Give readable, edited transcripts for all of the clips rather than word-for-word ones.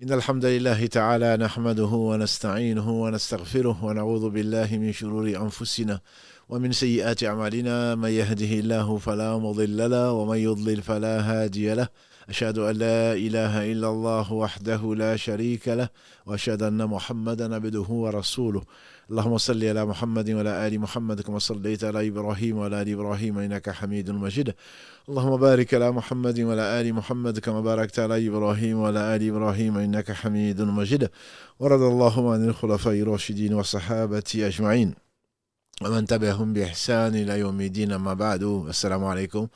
إن الحمد لله تعالى نحمده ونستعينه ونستغفره ونعوذ بالله من شرور أنفسنا ومن سيئات أعمالنا من يهده الله فلا مضل له ومن يضلل فلا هادي له أشهد أن لا إله إلا الله وحده لا شريك له وأشهد أن محمدا عبده ورسوله اللهم صل على محمد وعلى آل محمد كما صليت على إبراهيم وعلى آل إبراهيم إنك حميد مجيد اللهم بارك على محمد وعلى آل محمد كما باركت على إبراهيم وعلى آل إبراهيم إنك حميد مجيد ورضى اللهم عن الخلفاء الراشدين والصحابة أجمعين ومن تبعهم بإحسان إلى يوم الدين أما بعد السلام عليكم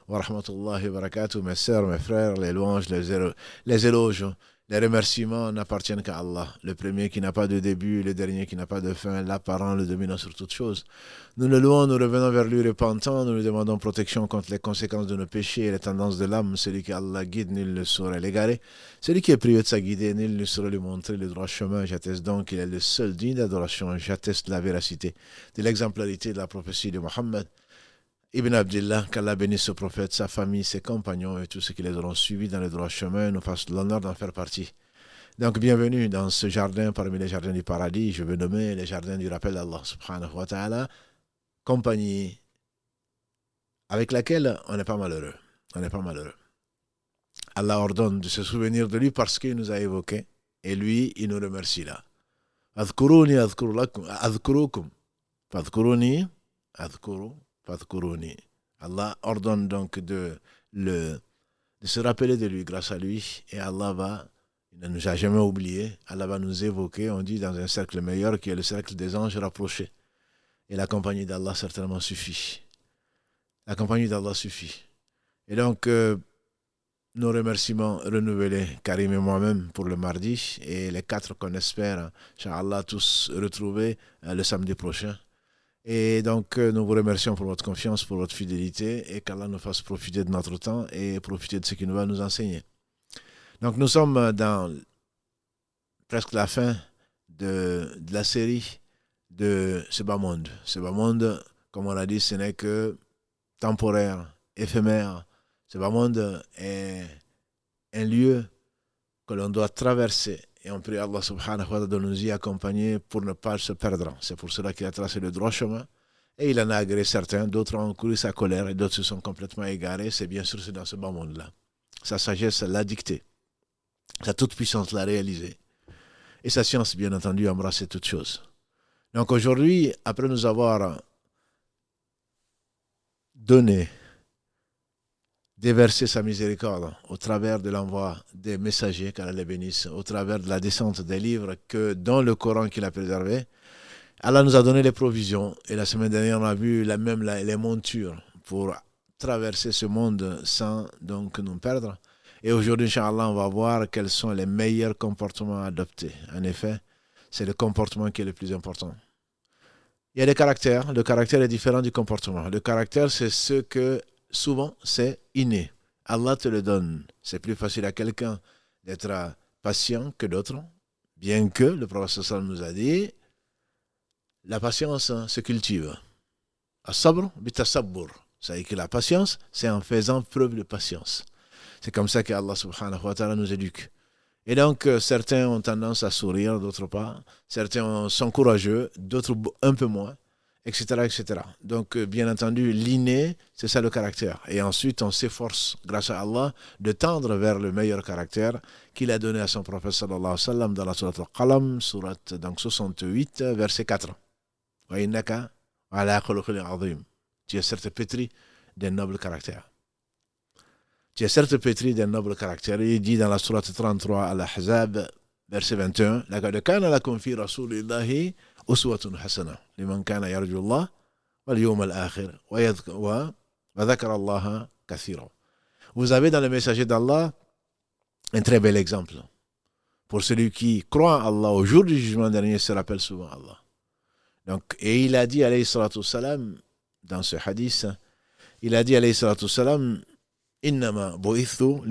ورحمة الله وبركاته. Mes sœurs, mes frères, les louanges, les éloges, les remerciements n'appartiennent qu'à Allah, le premier qui n'a pas de début, le dernier qui n'a pas de fin, l'apparent, le dominant sur toutes choses. Nous le louons, nous revenons vers lui repentants, nous lui demandons protection contre les conséquences de nos péchés et les tendances de l'âme. Celui qui Allah guide, nul ne saurait l'égarer. Celui qui est privé de sa guidée, nul ne saurait lui montrer le droit chemin. J'atteste donc qu'il est le seul digne d'adoration. J'atteste la véracité de l'exemplarité de la prophétie de Mohammed Ibn Abdillah, qu'Allah bénisse ce prophète, sa famille, ses compagnons et tous ceux qui les auront suivis dans le droit chemin, nous fassent l'honneur d'en faire partie. Donc, bienvenue dans ce jardin parmi les jardins du paradis, je veux nommer les jardins du rappel d'Allah subhanahu wa ta'ala, compagnie avec laquelle on n'est pas malheureux. On n'est pas malheureux. Allah ordonne de se souvenir de lui parce qu'il nous a évoqués et lui, il nous remercie là. Adhkuruni adhkurukum. Fadhkuruni adhkuru. Allah ordonne donc de se rappeler de lui grâce à lui et Allah il ne nous a jamais oublié, Allah va nous évoquer, on dit dans un cercle meilleur qui est le cercle des anges rapprochés. Et la compagnie d'Allah certainement suffit. La compagnie d'Allah suffit. Et donc, nos remerciements renouvelés, Karim et moi-même, pour le mardi et les 4 qu'on espère, Inch'Allah, tous retrouver le samedi prochain. Et donc, nous vous remercions pour votre confiance, pour votre fidélité et qu'Allah nous fasse profiter de notre temps et profiter de ce qu'il va nous enseigner. Donc, nous sommes dans presque la fin de la série de ce bas monde. Ce bas monde, comme on l'a dit, ce n'est que temporaire, éphémère. Ce bas monde est un lieu que l'on doit traverser. Et on prie Allah subhanahu wa ta'ala de nous y accompagner pour ne pas se perdre. C'est pour cela qu'il a tracé le droit chemin. Et il en a agréé certains, d'autres ont couru sa colère et d'autres se sont complètement égarés. C'est bien sûr c'est dans ce bas monde-là. Sa sagesse l'a dicté. Sa toute-puissance l'a réalisé. Et sa science, bien entendu, a embrassé toutes choses. Donc aujourd'hui, après nous avoir donné, déverser sa miséricorde au travers de l'envoi des messagers, qu'Allah les bénisse, au travers de la descente des livres que dans le Coran qu'il a préservé. Allah nous a donné les provisions et la semaine dernière on a vu les montures pour traverser ce monde sans donc nous perdre. Et aujourd'hui, Inch'Allah, on va voir quels sont les meilleurs comportements à adopter. En effet, c'est le comportement qui est le plus important. Il y a des caractères. Le caractère est différent du comportement. Le caractère, c'est ce que souvent, c'est inné. Allah te le donne. C'est plus facile à quelqu'un d'être patient que d'autres. Bien que le prophète sallallahu nous a dit, la patience se cultive. As-sabr bitasabbur. C'est-à-dire que la patience, c'est en faisant preuve de patience. C'est comme ça qu'Allah subhanahu wa ta'ala nous éduque. Et donc, certains ont tendance à sourire, d'autres pas. Certains sont courageux, d'autres un peu moins. Etc., etc. Donc, bien entendu, l'inné, c'est ça le caractère. Et ensuite, on s'efforce, grâce à Allah, de tendre vers le meilleur caractère qu'il a donné à son prophète sallallahu alayhi wa sallam dans la sourate Al-Qalam, sourate donc 68, verset 4. Wa innaka ala khuluqin azim. Tu es certes pétri d'un noble caractère. Tu es certes pétri d'un noble caractère. Il dit dans la sourate 33 Al-Ahzab, verset 21, laqad kana lakum fi rasulillahi uswatun hasana liman kana yarju Allah wal yawm al-akhir wa dhakara Allah kathira. Vous avez dans le messager d'Allah un très bel exemple. Pour celui qui croit en Allah au jour du jugement dernier, se rappelle souvent Allah. Donc, et il a dit alayhi salatu wassalam dans ce hadith, il a dit alayhi salatu wassalam innama bu'ithu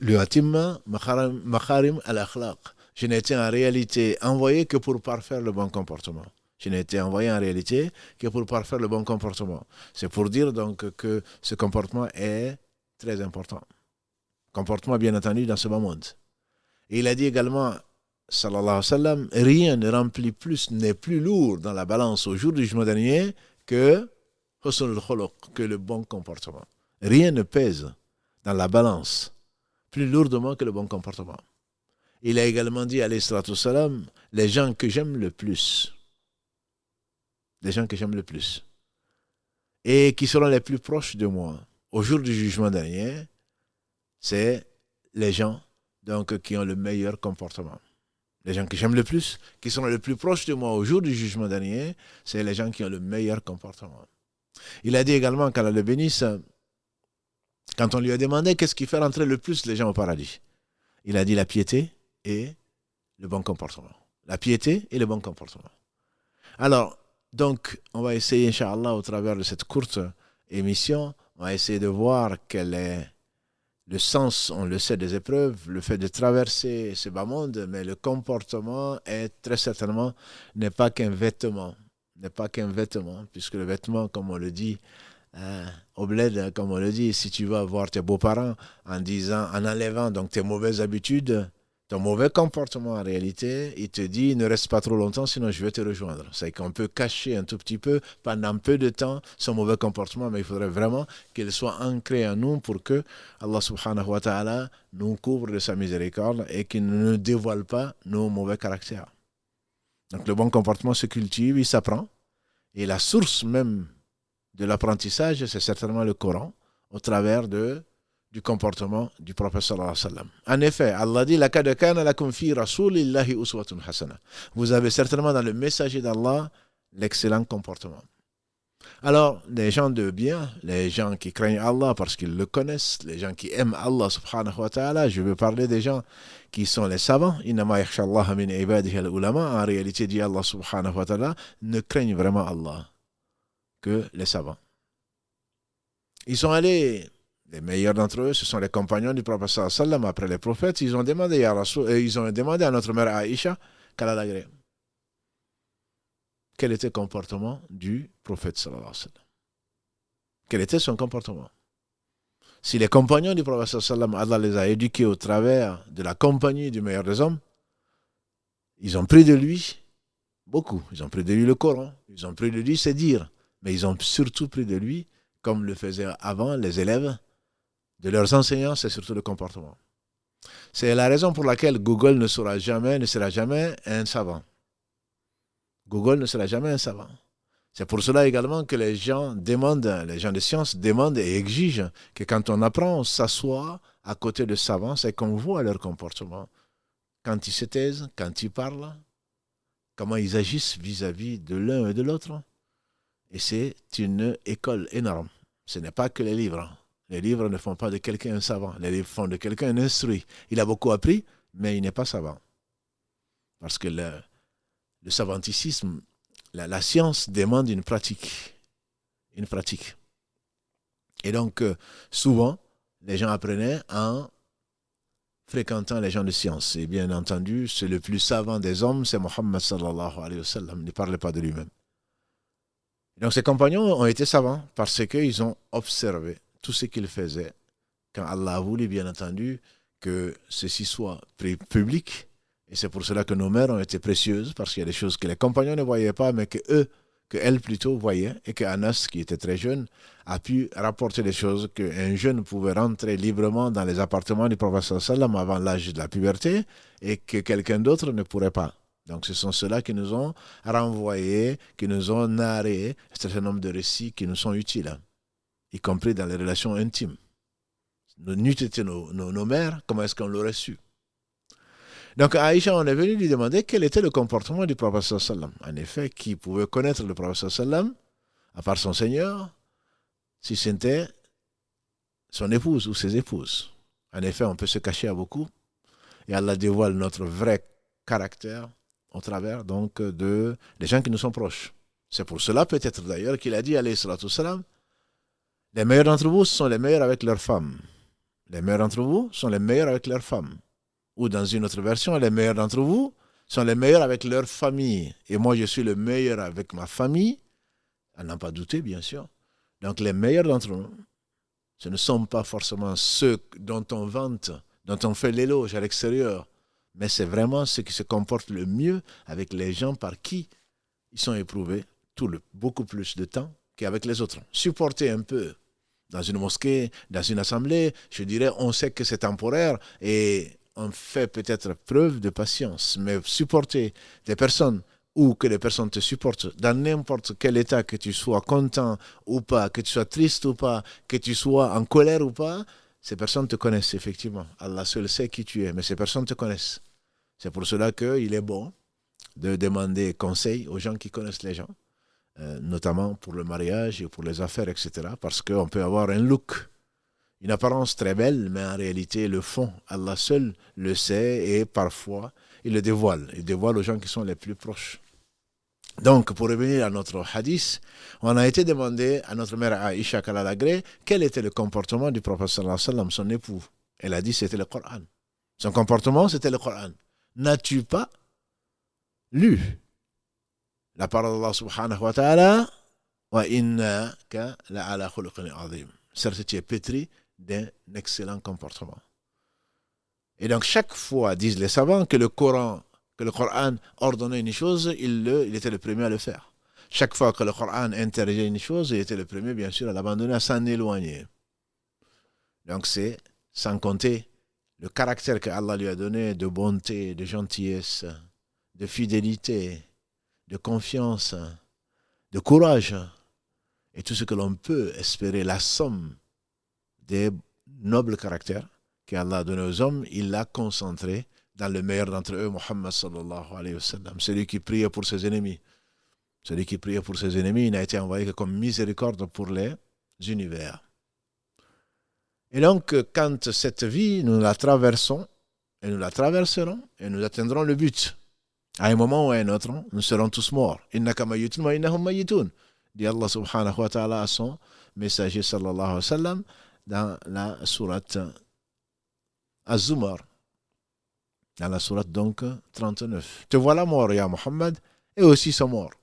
li'atimma makharim al-akhlaq. Je n'étais en réalité envoyé que pour parfaire le bon comportement. Je n'ai été envoyé en réalité que pour parfaire le bon comportement. C'est pour dire donc que ce comportement est très important. Comportement bien entendu dans ce bas monde. Et il a dit également, sallallahu alayhi wa sallam, rien ne remplit plus, n'est plus lourd dans la balance au jour du jugement dernier que husnul khuluq, que le bon comportement. Rien ne pèse dans la balance plus lourdement que le bon comportement. Il a également dit, alayhi salatu wa salam, les gens que j'aime le plus, et qui seront les plus proches de moi au jour du jugement dernier, c'est les gens donc, qui ont le meilleur comportement. Les gens que j'aime le plus, qui seront les plus proches de moi au jour du jugement dernier, c'est les gens qui ont le meilleur comportement. Il a dit également qu'Allah le bénisse, quand on lui a demandé qu'est-ce qui fait rentrer le plus les gens au paradis, il a dit la piété et le bon comportement. La piété et le bon comportement. Alors, donc, on va essayer, Inch'Allah, au travers de cette courte émission, on va essayer de voir quel est le sens, on le sait, des épreuves, le fait de traverser ce bas monde, mais le comportement est très certainement n'est pas qu'un vêtement, puisque le vêtement, comme on le dit, au bled, comme on le dit, si tu vas voir tes beaux-parents en enlevant donc tes mauvaises habitudes, ton mauvais comportement en réalité, il te dit ne reste pas trop longtemps sinon je vais te rejoindre. C'est qu'on peut cacher un tout petit peu pendant peu de temps son mauvais comportement, mais il faudrait vraiment qu'il soit ancré en nous pour que Allah subhanahu wa ta'ala nous couvre de sa miséricorde et qu'il ne nous dévoile pas nos mauvais caractères. Donc le bon comportement se cultive, il s'apprend, et la source même de l'apprentissage, c'est certainement le Coran, au travers du comportement du prophète sallallahu alayhi wa sallam. En effet, Allah dit لَقَدْ كَانَ لَكُمْ فِي رَسُولِ اللَّهِ أُسْوَةٌ حَسَنَةٌ. Vous avez certainement dans le messager d'Allah l'excellent comportement. Alors, les gens de bien, les gens qui craignent Allah parce qu'ils le connaissent, les gens qui aiment Allah subhanahu wa ta'ala, je veux parler des gens qui sont les savants, إِنَّمَا يَخْشَى اللَّهَ مِنْ عِبَادِهِ الْعُلَمَاء. En réalité, dit Allah subhanahu wa ta'ala, ne craignent vraiment Allah que les savants. Ils sont allés, les meilleurs d'entre eux, ce sont les compagnons du prophète sallallahu alayhi wa sallam, après les prophètes, ils ont demandé à notre mère Aïcha, qu'Allah l'agrée, quel était le comportement du prophète sallallahu alayhi wa sallam. Quel était son comportement? Si les compagnons du prophète sallallahu alayhi wa sallam, Allah les a éduqués au travers de la compagnie du meilleur des hommes, ils ont pris de lui beaucoup. Ils ont pris de lui le Coran, ils ont pris de lui ses dires, mais ils ont surtout pris de lui, comme le faisaient avant les élèves, de leurs enseignants, c'est surtout le comportement. C'est la raison pour laquelle Google ne sera jamais un savant. Google ne sera jamais un savant. C'est pour cela également que les gens de science demandent et exigent que quand on apprend, on s'assoit à côté de savants, c'est qu'on voit leur comportement. Quand ils se taisent, quand ils parlent, comment ils agissent vis-à-vis de l'un et de l'autre. Et c'est une école énorme. Ce n'est pas que les livres. Les livres ne font pas de quelqu'un un savant. Les livres font de quelqu'un un instruit. Il a beaucoup appris, mais il n'est pas savant. Parce que le savanticisme, la science demande une pratique. Une pratique. Et donc, souvent, les gens apprenaient en fréquentant les gens de science. Et bien entendu, c'est le plus savant des hommes, c'est Mohammed sallallahu alayhi wa sallam. Ne parlait pas de lui-même. Donc ses compagnons ont été savants parce qu'ils ont observé tout ce qu'ils faisaient quand Allah a voulu, bien entendu, que ceci soit public. Et c'est pour cela que nos mères ont été précieuses, parce qu'il y a des choses que les compagnons ne voyaient pas, mais qu'elles plutôt voyaient, et qu'Anas, qui était très jeune, a pu rapporter des choses qu'un jeune pouvait rentrer librement dans les appartements du prophète sallam avant l'âge de la puberté, et que quelqu'un d'autre ne pourrait pas. Donc ce sont ceux-là qui nous ont renvoyés, qui nous ont narré un certain nombre de récits qui nous sont utiles, y compris dans les relations intimes. N'eût été nos mères, comment est-ce qu'on l'aurait su? Donc Aïcha, on est venu lui demander quel était le comportement du prophète sallam. En effet, qui pouvait connaître le prophète sallam, à part son Seigneur, si c'était son épouse ou ses épouses. En effet, on peut se cacher à beaucoup, et Allah dévoile notre vrai caractère au travers donc des gens qui nous sont proches. C'est pour cela peut-être d'ailleurs qu'il a dit alayhi salatu wassalam, les meilleurs d'entre vous sont les meilleurs avec leurs femmes. Les meilleurs d'entre vous sont les meilleurs avec leurs femmes. Ou dans une autre version, les meilleurs d'entre vous sont les meilleurs avec leur famille. Et moi, je suis le meilleur avec ma famille. À n'en pas douter, bien sûr. Donc, les meilleurs d'entre nous, ce ne sont pas forcément ceux dont on vante, dont on fait l'éloge à l'extérieur, mais c'est vraiment ceux qui se comportent le mieux avec les gens par qui ils sont éprouvés beaucoup plus de temps qu'avec les autres. Supporter un peu dans une mosquée, dans une assemblée, je dirais, on sait que c'est temporaire et on fait peut-être preuve de patience, mais supporter des personnes ou que les personnes te supportent dans n'importe quel état, que tu sois content ou pas, que tu sois triste ou pas, que tu sois en colère ou pas, ces personnes te connaissent effectivement. Allah seul sait qui tu es, mais ces personnes te connaissent. C'est pour cela qu'il est bon de demander conseil aux gens qui connaissent les gens, notamment pour le mariage et pour les affaires, etc. Parce qu'on peut avoir un look, une apparence très belle, mais en réalité, le fond, Allah seul le sait et parfois, il le dévoile. Il dévoile aux gens qui sont les plus proches. Donc, pour revenir à notre hadith, on a été demandé à notre mère Aïcha Kalalagré quel était le comportement du prophète sallallahu alayhi wa sallam, son époux. Elle a dit c'était le Coran. Son comportement, c'était le Coran. N'as-tu pas lu la parole d'Allah subhanahu wa ta'ala wa innaka la'ala khuluqin azim. Certes, tu es pétri d'un excellent comportement. Et donc, chaque fois, disent les savants, que le Coran ordonnait une chose, il était le premier à le faire. Chaque fois que le Coran interdisait une chose, il était le premier, bien sûr, à l'abandonner, à s'en éloigner. Donc, c'est sans compter le caractère que Allah lui a donné de bonté, de gentillesse, de fidélité, de confiance, de courage, et tout ce que l'on peut espérer, la somme des nobles caractères qu'Allah a donné aux hommes, il l'a concentré dans le meilleur d'entre eux, Muhammad sallallahu alayhi wa sallam, celui qui priait pour ses ennemis. Celui qui priait pour ses ennemis, il n'a été envoyé que comme miséricorde pour les univers. Et donc, quand cette vie, nous la traversons, et nous la traverserons, et nous atteindrons le but, à un moment ou à un autre, nous serons tous morts. Innaka mayitun wa innahum mayitun, dit Allah subhanahu wa ta'ala à son messager sallallahu alayhi wa sallam dans la sourate Az-Zumar, dans la sourate donc 39. Te voilà mort, ya Muhammad, et aussi sont morts.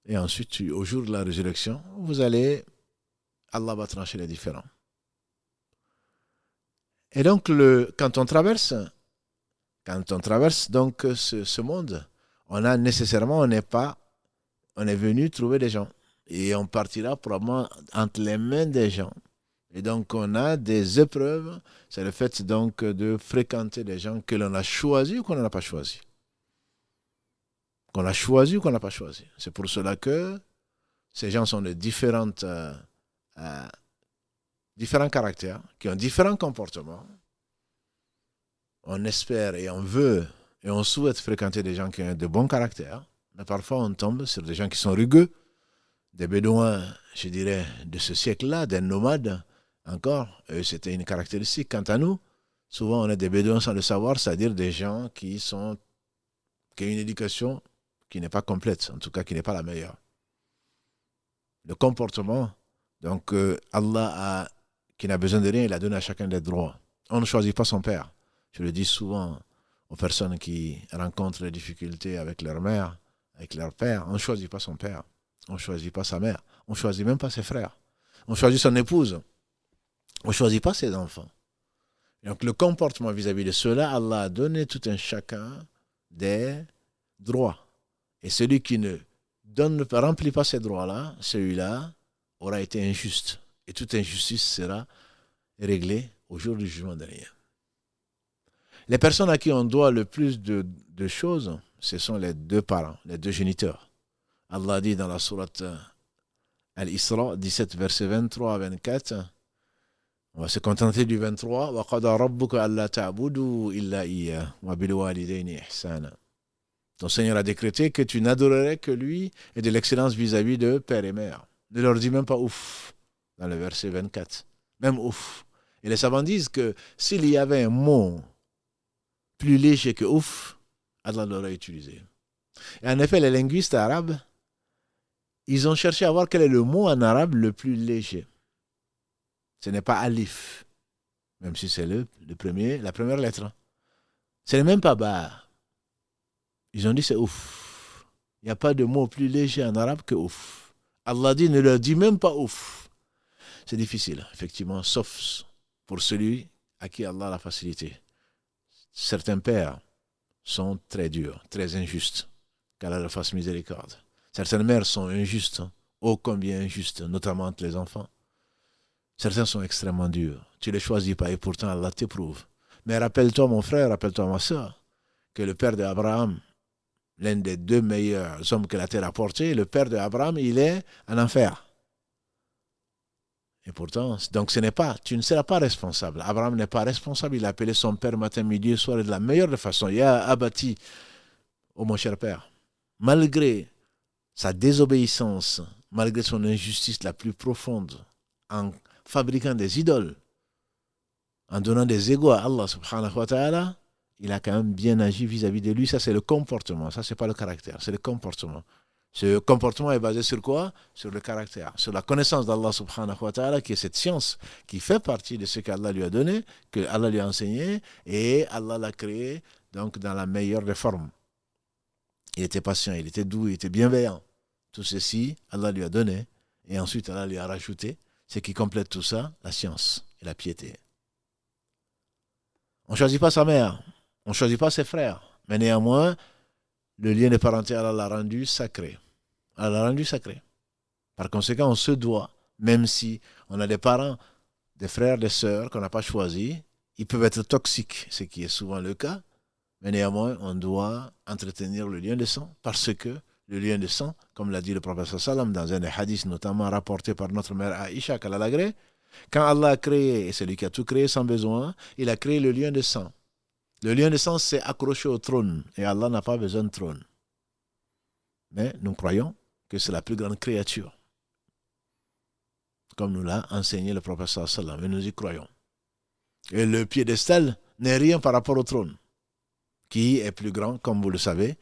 Et ensuite, au jour de la résurrection, Allah va trancher les différends. Et donc, quand on traverse donc ce monde, on est venu trouver des gens. Et on partira probablement entre les mains des gens. Et donc, on a des épreuves. C'est le fait donc de fréquenter des gens que l'on a choisis ou qu'on n'a pas choisis. Qu'on a choisi ou qu'on n'a pas choisi. C'est pour cela que ces gens sont de différents caractères, qui ont différents comportements. On espère et on veut et on souhaite fréquenter des gens qui ont de bons caractères, mais parfois on tombe sur des gens qui sont rugueux, des bédouins, je dirais, de ce siècle-là, des nomades encore. Eux, c'était une caractéristique. Quant à nous, souvent on est des bédouins sans le savoir, c'est-à-dire des gens qui ont une éducation qui n'est pas complète, en tout cas qui n'est pas la meilleure. Le comportement, donc Allah qui n'a besoin de rien, il a donné à chacun des droits. On ne choisit pas son père. Je le dis souvent aux personnes qui rencontrent des difficultés avec leur mère, avec leur père. On ne choisit pas son père. On ne choisit pas sa mère. On ne choisit même pas ses frères. On choisit son épouse. On ne choisit pas ses enfants. Donc le comportement vis-à-vis de cela, Allah a donné tout un chacun des droits. Et celui qui ne remplit pas ces droits-là, celui-là aura été injuste. Et toute injustice sera réglée au jour du jugement dernier. Les personnes à qui on doit le plus de choses, ce sont les deux parents, les deux géniteurs. Allah dit dans la sourate Al-Isra, 17, versets 23 à 24, on va se contenter du 23, وَقَضَى رَبُّكَ أَلَّا تَعْبُدُوا إِلَّا إِيَّاهُ وَبِالْوَالِدَيْنِ إِحْسَانًا. Ton Seigneur a décrété que tu n'adorerais que lui et de l'excellence vis-à-vis de père et mère. Ne leur dis même pas ouf dans le verset 24. Même ouf. Et les savants disent que s'il y avait un mot plus léger que ouf, Allah l'aurait utilisé. Et en effet, les linguistes arabes, ils ont cherché à voir quel est le mot en arabe le plus léger. Ce n'est pas alif, même si c'est la première lettre. Ce n'est même pas ba. Ils ont dit c'est ouf. Il n'y a pas de mot plus léger en arabe que ouf. Allah dit ne leur dit même pas ouf. C'est difficile, effectivement, sauf pour celui à qui Allah a la facilité. certains pères sont très durs, très injustes, qu'Allah leur fasse miséricorde. Certaines mères sont injustes, ô combien injustes, notamment entre les enfants. Certains sont extrêmement durs. Tu ne les choisis pas et pourtant Allah t'éprouve. Mais rappelle-toi mon frère, rappelle-toi ma soeur, que le père d'Abraham, l'un des 2 meilleurs hommes que la terre a portés, le père d'Abraham, il est en enfer. Et pourtant, donc tu ne seras pas responsable. Abraham n'est pas responsable. Il a appelé son père matin, midi et soir de la meilleure façon. Il a abattu, oh mon cher père, malgré sa désobéissance, malgré son injustice la plus profonde, en fabriquant des idoles, en donnant des égos à Allah subhanahu wa ta'ala, il a quand même bien agi vis-à-vis de lui. Ça, c'est le comportement. Ça, c'est pas le caractère. C'est le comportement. Ce comportement est basé sur quoi? Sur le caractère, sur la connaissance d'Allah subhanahu wa ta'ala, qui est cette science qui fait partie de ce qu'Allah lui a donné, que Allah lui a enseigné, et Allah l'a créé donc dans la meilleure des formes. Il était patient, il était doux, il était bienveillant. Tout ceci, Allah lui a donné, et ensuite Allah lui a rajouté ce qui complète tout ça, la science et la piété. On ne choisit pas sa mère, on ne choisit pas ses frères, mais néanmoins, le lien de parenté, Allah l'a rendu sacré. Allah l'a rendu sacré. Par conséquent, on se doit, même si on a des parents, des frères, des sœurs qu'on n'a pas choisis, ils peuvent être toxiques, ce qui est souvent le cas, mais néanmoins, on doit entretenir le lien de sang, parce que le lien de sang, comme l'a dit le prophète sallam dans un des hadiths notamment rapporté par notre mère Aïcha, qu'Allah l'a agréé, quand Allah a créé, et c'est lui qui a tout créé sans besoin, il a créé le lien de sang. Le lien de sang s'est accroché au trône, et Allah n'a pas besoin de trône. Mais nous croyons que c'est la plus grande créature, comme nous l'a enseigné le prophète sallam, et nous y croyons. Et le piédestal n'est rien par rapport au trône, qui est plus grand, comme vous le savez,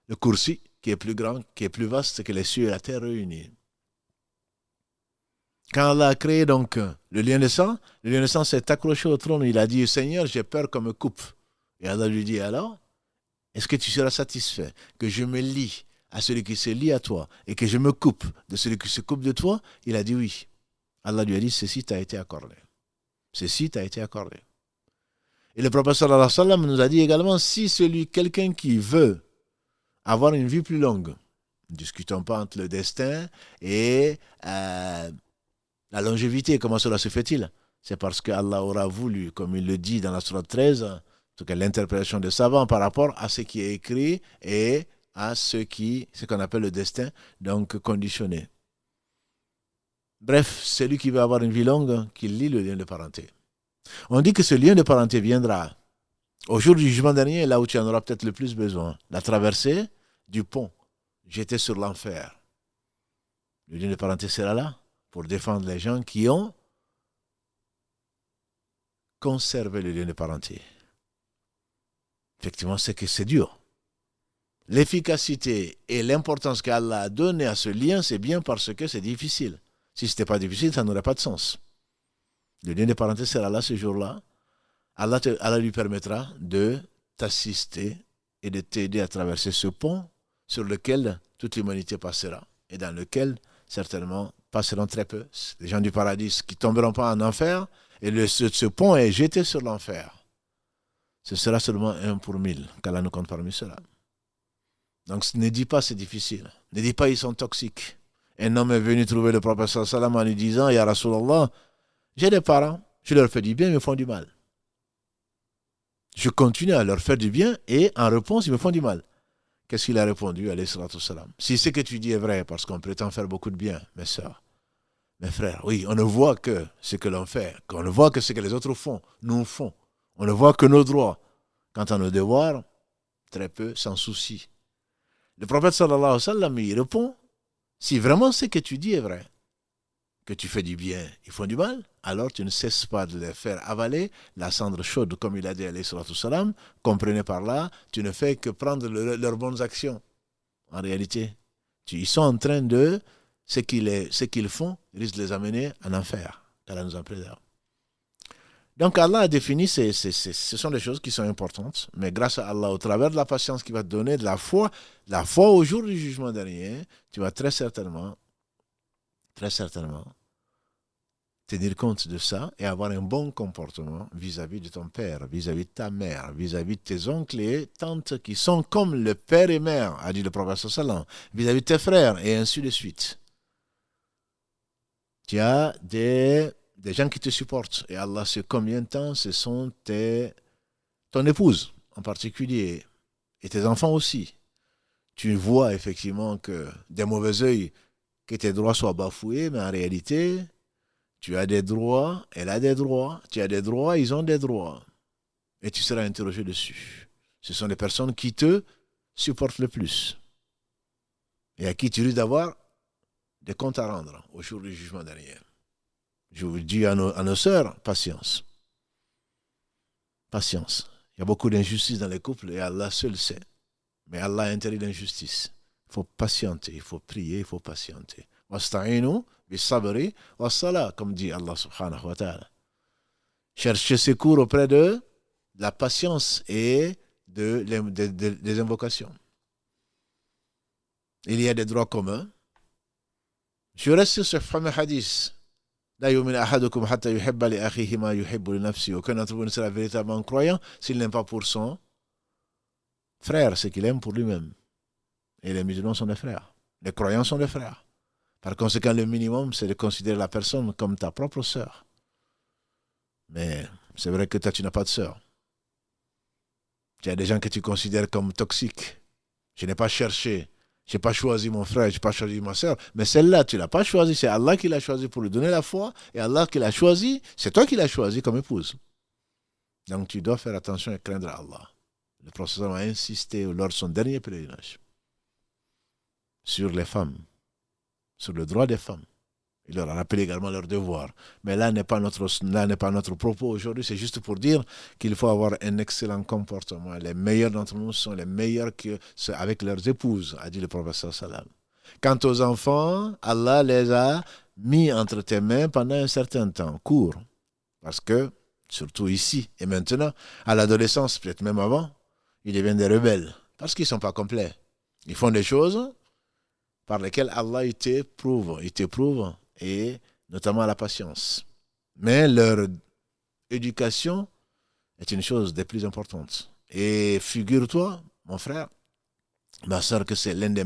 le kursi, qui est plus grand, qui est plus vaste que les cieux et la terre réunis. Quand Allah a créé donc le lien de sang s'est accroché au trône. Il a dit, Seigneur, j'ai peur qu'on me coupe. Et Allah lui dit, alors, est-ce que tu seras satisfait que je me lie à celui qui se lie à toi et que je me coupe de celui qui se coupe de toi? Il a dit oui. Allah lui a dit, ceci t'a été accordé. Ceci t'a été accordé. Et le prophète sallallahu alayhi wa sallam nous a dit également, si quelqu'un qui veut avoir une vie plus longue, ne discutons pas entre le destin et la longévité, comment cela se fait-il? C'est parce qu'Allah aura voulu, comme il le dit dans la sourate 13, en tout cas l'interprétation des savants par rapport à ce qui est écrit et à ce qu'on appelle le destin, donc conditionné. Bref, celui qui veut avoir une vie longue, qu'il lie le lien de parenté. On dit que ce lien de parenté viendra au jour du jugement dernier, là où tu en auras peut-être le plus besoin, la traversée du pont, jeté sur l'enfer. Le lien de parenté sera là pour défendre les gens qui ont conservé le lien de parenté. Effectivement, c'est que c'est dur. L'efficacité et l'importance qu'Allah a donnée à ce lien, c'est bien parce que c'est difficile. Si ce n'était pas difficile, ça n'aurait pas de sens. Le lien de parenté sera là ce jour-là. Allah lui permettra de t'assister et de t'aider à traverser ce pont sur lequel toute l'humanité passera et dans lequel certainement passeront très peu. Les gens du paradis qui ne tomberont pas en enfer, et ce pont est jeté sur l'enfer. Ce sera seulement 1 pour 1000 qu'Allah nous compte parmi ceux-là. Donc ne dis pas c'est difficile. Ne dis pas ils sont toxiques. Un homme est venu trouver le prophète sallam en lui disant, Ya Rasulallah, j'ai des parents, je leur fais du bien, ils me font du mal. Je continue à leur faire du bien et en réponse, ils me font du mal. Qu'est-ce qu'il a répondu, alayhi salatu wassalam? Si ce que tu dis est vrai, parce qu'on prétend faire beaucoup de bien, mes sœurs, mes frères, oui, on ne voit que ce que l'on fait, on ne voit que ce que les autres font, nous font. On ne voit que nos droits. Quant à nos devoirs, très peu, sans souci. Le prophète sallallahu alayhi wa sallam, il répond, si vraiment ce que tu dis est vrai, que tu fais du bien, ils font du mal, alors tu ne cesses pas de les faire avaler la cendre chaude, comme il a dit alayhi salatu wassalam. Comprenez par là, tu ne fais que prendre leurs bonnes actions. En réalité, ils sont en train de, ce qu'ils font, risque de les amener en enfer. Allah nous en préserve. Donc Allah a défini, ce sont des choses qui sont importantes, mais grâce à Allah, au travers de la patience qu'il va te donner, de la foi au jour du jugement dernier, tu vas très certainement tenir compte de ça et avoir un bon comportement vis-à-vis de ton père, vis-à-vis de ta mère, vis-à-vis de tes oncles et tantes qui sont comme le père et mère, a dit le prophète sallam, vis-à-vis de tes frères et ainsi de suite. Tu as des gens qui te supportent et Allah sait combien de temps ce sont ton épouse en particulier et tes enfants aussi. Tu vois effectivement que des mauvais œils, que tes droits soient bafoués, mais en réalité, tu as des droits, elle a des droits, tu as des droits, ils ont des droits. Et tu seras interrogé dessus. Ce sont les personnes qui te supportent le plus. Et à qui tu risques d'avoir des comptes à rendre au jour du jugement dernier. Je vous dis à nos sœurs, patience. Patience. Il y a beaucoup d'injustice dans les couples et Allah seul sait. Mais Allah interdit l'injustice. Il faut patienter, il faut prier, il faut patienter. Wasta'inu bis-sabri was-salah, comme dit Allah subhanahu wa ta'ala. Cherchez secours auprès de la patience et des invocations. Il y a des droits communs. Je reste sur ce fameux hadith. La yu'minu ahadukum hatta yuhibba li akhihi ma yuhibbu li nafsihi. Aucun d'entre vous ne sera véritablement croyant s'il n'aime pas pour son frère ce qu'il aime pour lui-même. Et les musulmans sont des frères. Les croyants sont des frères. Par conséquent, le minimum, c'est de considérer la personne comme ta propre sœur. Mais c'est vrai que toi, tu n'as pas de sœur. Tu as des gens que tu considères comme toxiques. Je n'ai pas cherché, je n'ai pas choisi mon frère, je n'ai pas choisi ma sœur. Mais celle-là, tu ne l'as pas choisie. C'est Allah qui l'a choisi pour lui donner la foi. Et Allah qui l'a choisi, c'est toi qui l'as choisi comme épouse. Donc tu dois faire attention et craindre Allah. Le prophète a insisté lors de son dernier pèlerinage sur les femmes, sur le droit des femmes. Il leur a rappelé également leurs devoirs. Mais là n'est pas notre propos aujourd'hui. C'est juste pour dire qu'il faut avoir un excellent comportement. Les meilleurs d'entre nous sont les meilleurs avec leurs épouses, a dit le prophète sallam. Quant aux enfants, Allah les a mis entre tes mains pendant un certain temps, court. Parce que, surtout ici et maintenant, à l'adolescence, peut-être même avant, ils deviennent des rebelles. Parce qu'ils ne sont pas complets. Ils font des choses par lesquelles Allah t'éprouve, et notamment la patience. Mais leur éducation est une chose des plus importantes. Et figure-toi, mon frère, ma soeur, que c'est l'un des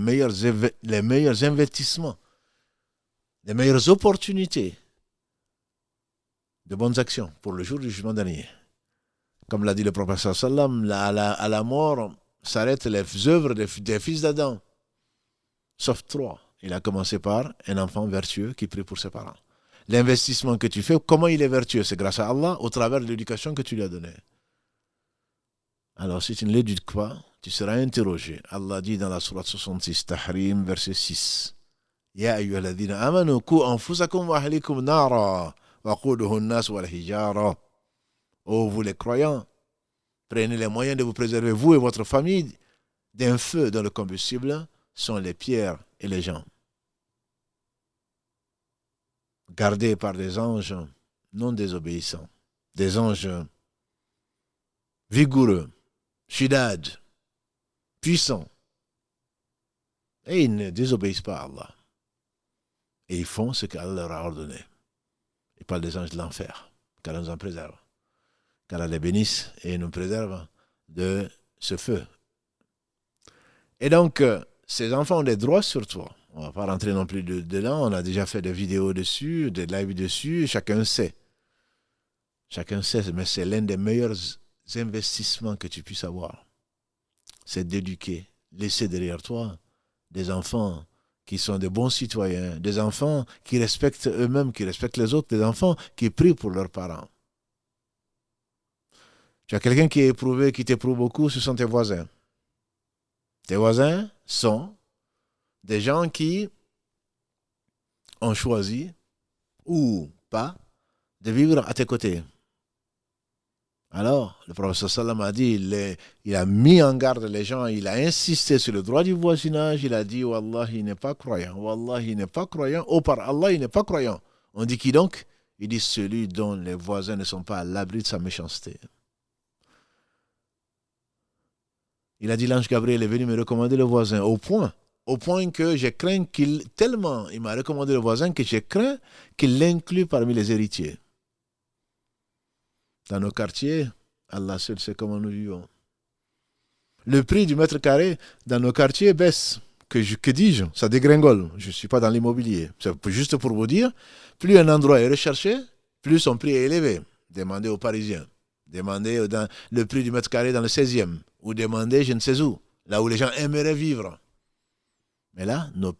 les meilleurs investissements, les meilleures opportunités de bonnes actions pour le jour du jugement dernier. Comme l'a dit le prophète sallam, à la mort s'arrêtent les œuvres des fils d'Adam, sauf 3. Il a commencé par un enfant vertueux qui prie pour ses parents. L'investissement que tu fais, comment il est vertueux? C'est grâce à Allah, au travers de l'éducation que tu lui as donnée. Alors, si tu ne l'éduques pas, tu seras interrogé. Allah dit dans la sourate 66, Tahrim, verset 6. Ya ayyuhalladhina amanu ku anfusakum wa ahlikum nara wa quduhu an-nas wal hijara. Ô vous les croyants, prenez les moyens de vous préserver, vous et votre famille, d'un feu dont le combustible sont les pierres et les gens. Gardés par des anges non désobéissants, des anges vigoureux, shidad, puissants. Et ils ne désobéissent pas à Allah. Et ils font ce qu'Allah leur a ordonné. Il parle des anges de l'enfer, qu'Allah nous en préserve. Qu'Allah les bénisse et nous préserve de ce feu. Et donc, ces enfants ont des droits sur toi. On ne va pas rentrer non plus dedans. On a déjà fait des vidéos dessus, des lives dessus. Chacun sait. Chacun sait, mais c'est l'un des meilleurs investissements que tu puisses avoir. C'est d'éduquer, laisser derrière toi des enfants qui sont de bons citoyens, des enfants qui respectent eux-mêmes, qui respectent les autres, des enfants qui prient pour leurs parents. Tu as quelqu'un qui est éprouvé, qui t'éprouve beaucoup, ce sont tes voisins. Tes voisins sont des gens qui ont choisi, ou pas, de vivre à tes côtés. Alors, le prophète sallam a dit, il a mis en garde les gens, il a insisté sur le droit du voisinage, il a dit, Wallah, il n'est pas croyant, Wallah, il n'est pas croyant, oh par Allah, il n'est pas croyant. On dit qui donc? Il dit celui dont les voisins ne sont pas à l'abri de sa méchanceté. Il a dit, l'ange Gabriel est venu me recommander le voisin, au point au point que j'ai craint tellement il m'a recommandé le voisin que j'ai craint qu'il l'inclue parmi les héritiers. Dans nos quartiers, Allah seul sait comment nous vivons. Le prix du mètre carré dans nos quartiers baisse. Que dis-je? Ça dégringole. Je ne suis pas dans l'immobilier. C'est juste pour vous dire, plus un endroit est recherché, plus son prix est élevé. Demandez aux Parisiens. Demandez dans le prix du mètre carré dans le 16e. Ou demandez je ne sais où. Là où les gens aimeraient vivre. Mais là, nos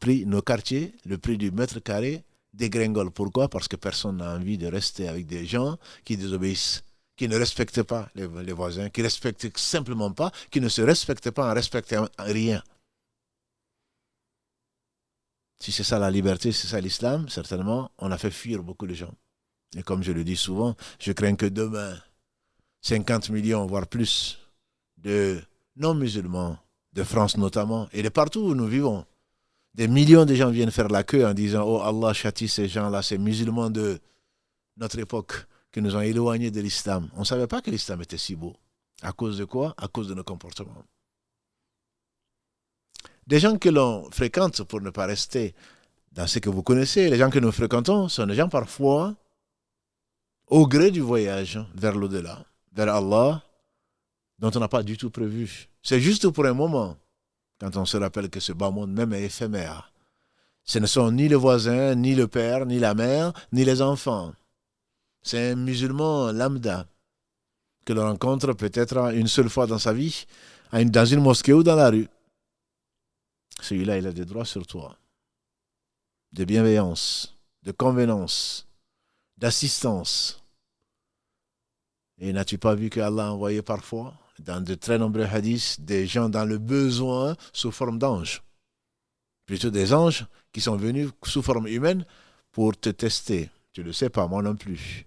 quartiers, le prix du mètre carré dégringole. Pourquoi? Parce que personne n'a envie de rester avec des gens qui désobéissent, qui ne respectent pas les voisins, qui ne respectent simplement pas, qui ne se respectent pas en respectant rien. Si c'est ça la liberté, c'est ça l'islam, certainement, on a fait fuir beaucoup de gens. Et comme je le dis souvent, je crains que demain, 50 millions, voire plus, de non-musulmans, de France notamment, et de partout où nous vivons, des millions de gens viennent faire la queue en disant « Oh Allah châtie ces gens-là, ces musulmans de notre époque qui nous ont éloignés de l'islam. » On ne savait pas que l'islam était si beau. À cause de quoi? À cause de nos comportements. Des gens que l'on fréquente, pour ne pas rester dans ce que vous connaissez, les gens que nous fréquentons sont des gens parfois, au gré du voyage vers l'au-delà, vers Allah, dont on n'a pas du tout prévu. C'est juste pour un moment, quand on se rappelle que ce bas monde même est éphémère. Ce ne sont ni le voisin, ni le père, ni la mère, ni les enfants. C'est un musulman lambda que l'on rencontre peut-être une seule fois dans sa vie, dans une mosquée ou dans la rue. Celui-là, il a des droits sur toi, de bienveillance, de convenance, d'assistance. Et n'as-tu pas vu que Allah a envoyé parfois, dans de très nombreux hadiths, des gens dans le besoin sous forme d'anges? Plutôt des anges qui sont venus sous forme humaine pour te tester. Tu ne le sais pas, moi non plus.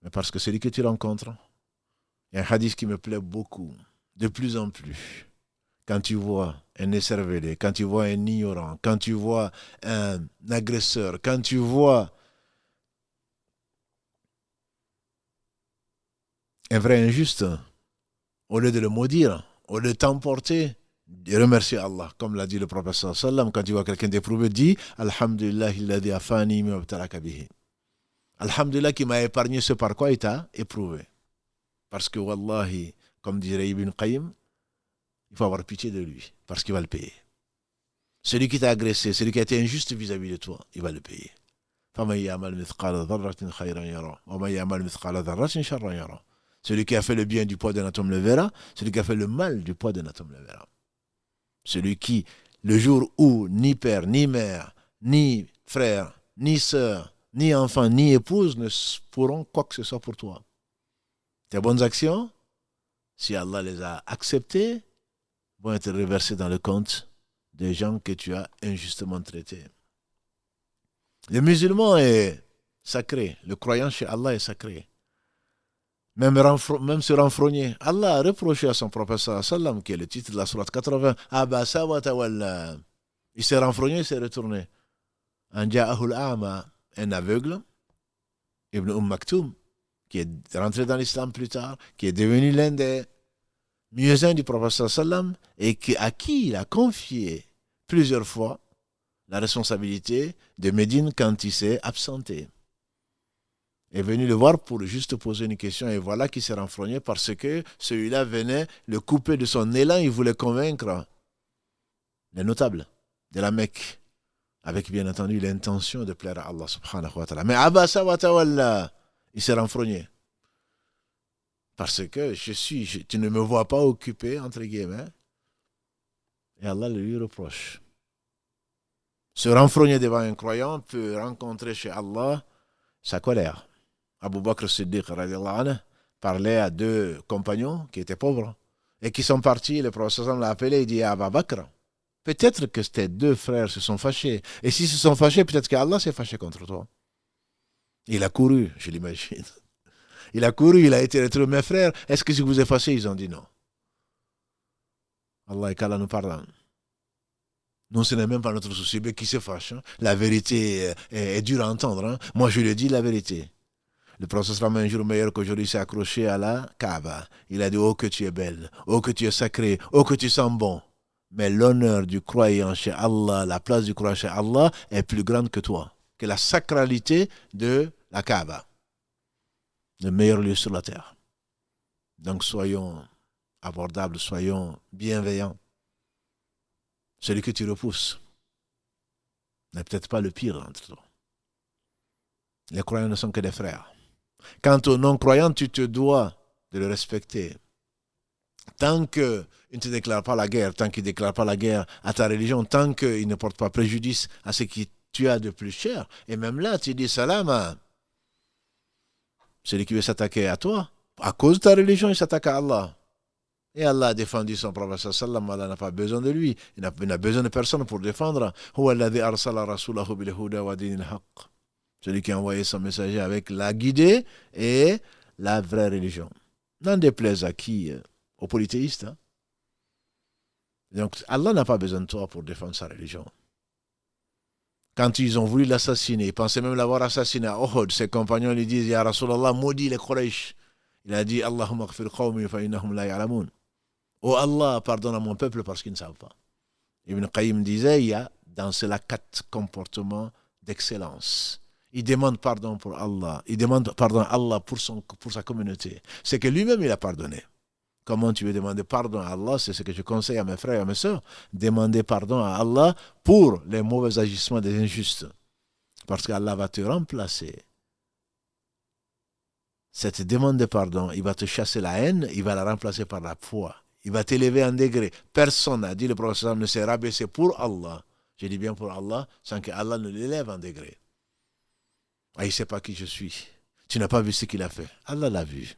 Mais parce que celui que tu rencontres, il y a un hadith qui me plaît beaucoup, de plus en plus. Quand tu vois un écervelé, quand tu vois un ignorant, quand tu vois un agresseur, quand tu vois un vrai injuste, au lieu de le maudire, au lieu de t'emporter, de remercier Allah, comme l'a dit le prophète sallallahu alayhi wa sallam, quand tu vois quelqu'un d'éprouvé, dis Alhamdulillah alladhi afani mimma ibtalaka bihi. Alhamdulillah qui m'a épargné ce par quoi il t'a éprouvé. Parce que wallahi, comme dirait Ibn Qayyim, il faut avoir pitié de lui, parce qu'il va le payer. Celui qui t'a agressé, celui qui a été injuste vis-à-vis de toi, il va le payer. Celui qui a fait le bien du poids d'un atome le verra, celui qui a fait le mal du poids d'un atome le verra. Celui qui, le jour où ni père, ni mère, ni frère, ni sœur, ni enfant, ni épouse ne pourront quoi que ce soit pour toi. Tes bonnes actions, si Allah les a acceptées, vont être reversées dans le compte des gens que tu as injustement traités. Le musulman est sacré, le croyant chez Allah est sacré. Même se renfrogner. Allah a reproché à son prophète sallam, qui est le titre de la sourate 80, Abasa wa tawalla. Il s'est renfrogné, il s'est retourné. Anja'ahul a'ma, un aveugle, Ibn Maktoum, qui est rentré dans l'islam plus tard, qui est devenu l'un des muezzins du prophète sallam, et à qui il a confié plusieurs fois la responsabilité de Médine quand il s'est absenté. Est venu le voir pour juste poser une question, et voilà qu'il s'est renfrogné parce que celui-là venait le couper de son élan. Il voulait convaincre les notables de la Mecque, avec bien entendu l'intention de plaire à Allah subhanahu wa ta'ala. Mais Abasa wa tawalla, il s'est renfrogné parce que tu ne me vois pas occupé, entre guillemets, et Allah le lui reproche. Se renfrogner devant un croyant peut rencontrer chez Allah sa colère. Abu Bakr Siddiq parlait à deux compagnons qui étaient pauvres et qui sont partis. Le prophète l'a appelé et dit à Abu Bakr, peut-être que tes deux frères se sont fâchés. Et s'ils se sont fâchés, peut-être qu'Allah s'est fâché contre toi. Il a couru, je l'imagine. Il a couru, il a été retrouvé. Mes frères, est-ce que si vous êtes fâchés? Ils ont dit non. Allah et qu'Allah nous pardonne. Non, ce n'est même pas notre souci. Mais qui se fâche, hein? La vérité est dure à entendre. Hein? Moi, je lui dis la vérité. Le prophète un jour meilleur qu'aujourd'hui s'est accroché à la Kaaba. Il a dit, oh que tu es belle, oh que tu es sacrée, oh que tu sens bon. Mais l'honneur du croyant chez Allah, la place du croyant chez Allah est plus grande que toi, que la sacralité de la Kaaba, le meilleur lieu sur la terre. Donc soyons abordables, soyons bienveillants. Celui que tu repousses n'est peut-être pas le pire entre toi. Les croyants ne sont que des frères. Quant aux non-croyants, tu te dois de le respecter. Tant qu'il ne te déclare pas la guerre, tant qu'il ne déclare pas la guerre à ta religion, tant qu'il ne porte pas préjudice à ce que tu as de plus cher. Et même là, tu dis salam à celui qui veut s'attaquer à toi. À cause de ta religion, il s'attaque à Allah. Et Allah a défendu son prophète sallam, Allah n'a pas besoin de lui. Il n'a besoin de personne pour défendre. Celui qui a envoyé son messager avec la guidée et la vraie religion. N'en déplaise à qui? Aux polythéistes. Hein? Donc Allah n'a pas besoin de toi pour défendre sa religion. Quand ils ont voulu l'assassiner, ils pensaient même l'avoir assassiné à Uhud, ses compagnons lui disent Ya Rasulallah, maudit les Quraysh. Il a dit Allahumma aghfir qawmi fa innahum la ya'lamun. Oh Allah, pardonne à mon peuple parce qu'ils ne savent pas. Ibn Qayyim disait, il y a dans cela 4 comportements d'excellence. Il demande pardon pour Allah. Il demande pardon à Allah pour sa communauté. C'est que lui-même, il a pardonné. Comment tu veux demander pardon à Allah? C'est ce que je conseille à mes frères et à mes sœurs. Demander pardon à Allah pour les mauvais agissements des injustes. Parce qu'Allah va te remplacer. Cette demande de pardon, il va te chasser la haine, il va la remplacer par la foi. Il va t'élever en degré. Personne n'a dit, le prophète ne s'est rabaissé pour Allah. Je dis bien pour Allah, sans que Allah ne l'élève en degré. Ah, il ne sait pas qui je suis. Tu n'as pas vu ce qu'il a fait. Allah l'a vu.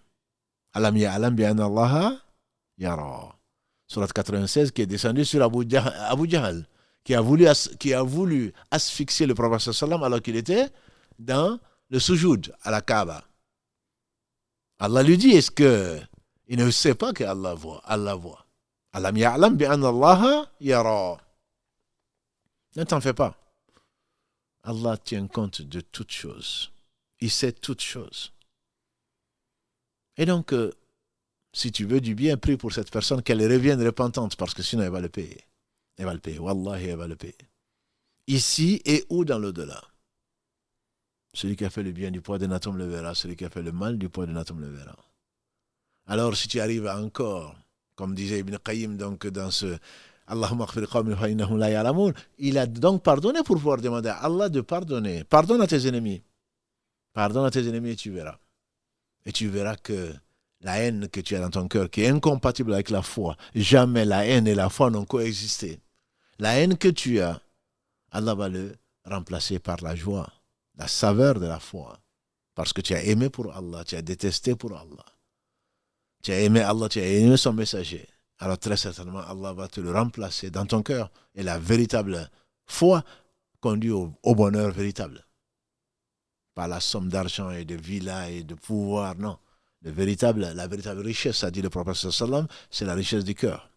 Alam ya'lam bi anna Allah yara. Surat 96 qui est descendu sur Abu Jahl, qui a voulu asphyxier le prophète sallam alors qu'il était dans le sujoud à la Kaaba. Allah lui dit, est-ce que il ne sait pas que Allah voit? Allah voit. Alam ya'lam bi anna Allah yara. Ne t'en fais pas. Allah tient compte de toutes choses. Il sait toutes choses. Et donc, si tu veux du bien, prie pour cette personne qu'elle revienne repentante, parce que sinon elle va le payer. Elle va le payer. Wallahi, elle va le payer. Ici et ou dans l'au-delà. Celui qui a fait le bien du poids d'un atome le verra. Celui qui a fait le mal du poids d'un atome le verra. Alors, si tu arrives encore, comme disait Ibn Qayyim, donc dans ce Allahumma aghfir qawmi fa innahum la ya'lamun, il a donc pardonné pour pouvoir demander à Allah de pardonner. Pardonne à tes ennemis. Pardonne à tes ennemis et tu verras. Et tu verras que la haine que tu as dans ton cœur, qui est incompatible avec la foi, jamais la haine et la foi n'ont coexisté. La haine que tu as, Allah va le remplacer par la joie, la saveur de la foi. Parce que tu as aimé pour Allah, tu as détesté pour Allah. Tu as aimé Allah, tu as aimé son messager. Alors très certainement, Allah va te le remplacer dans ton cœur. Et la véritable foi conduit au bonheur véritable. Pas la somme d'argent et de villas et de pouvoir, non. La véritable richesse, a dit le prophète sallam, c'est la richesse du cœur.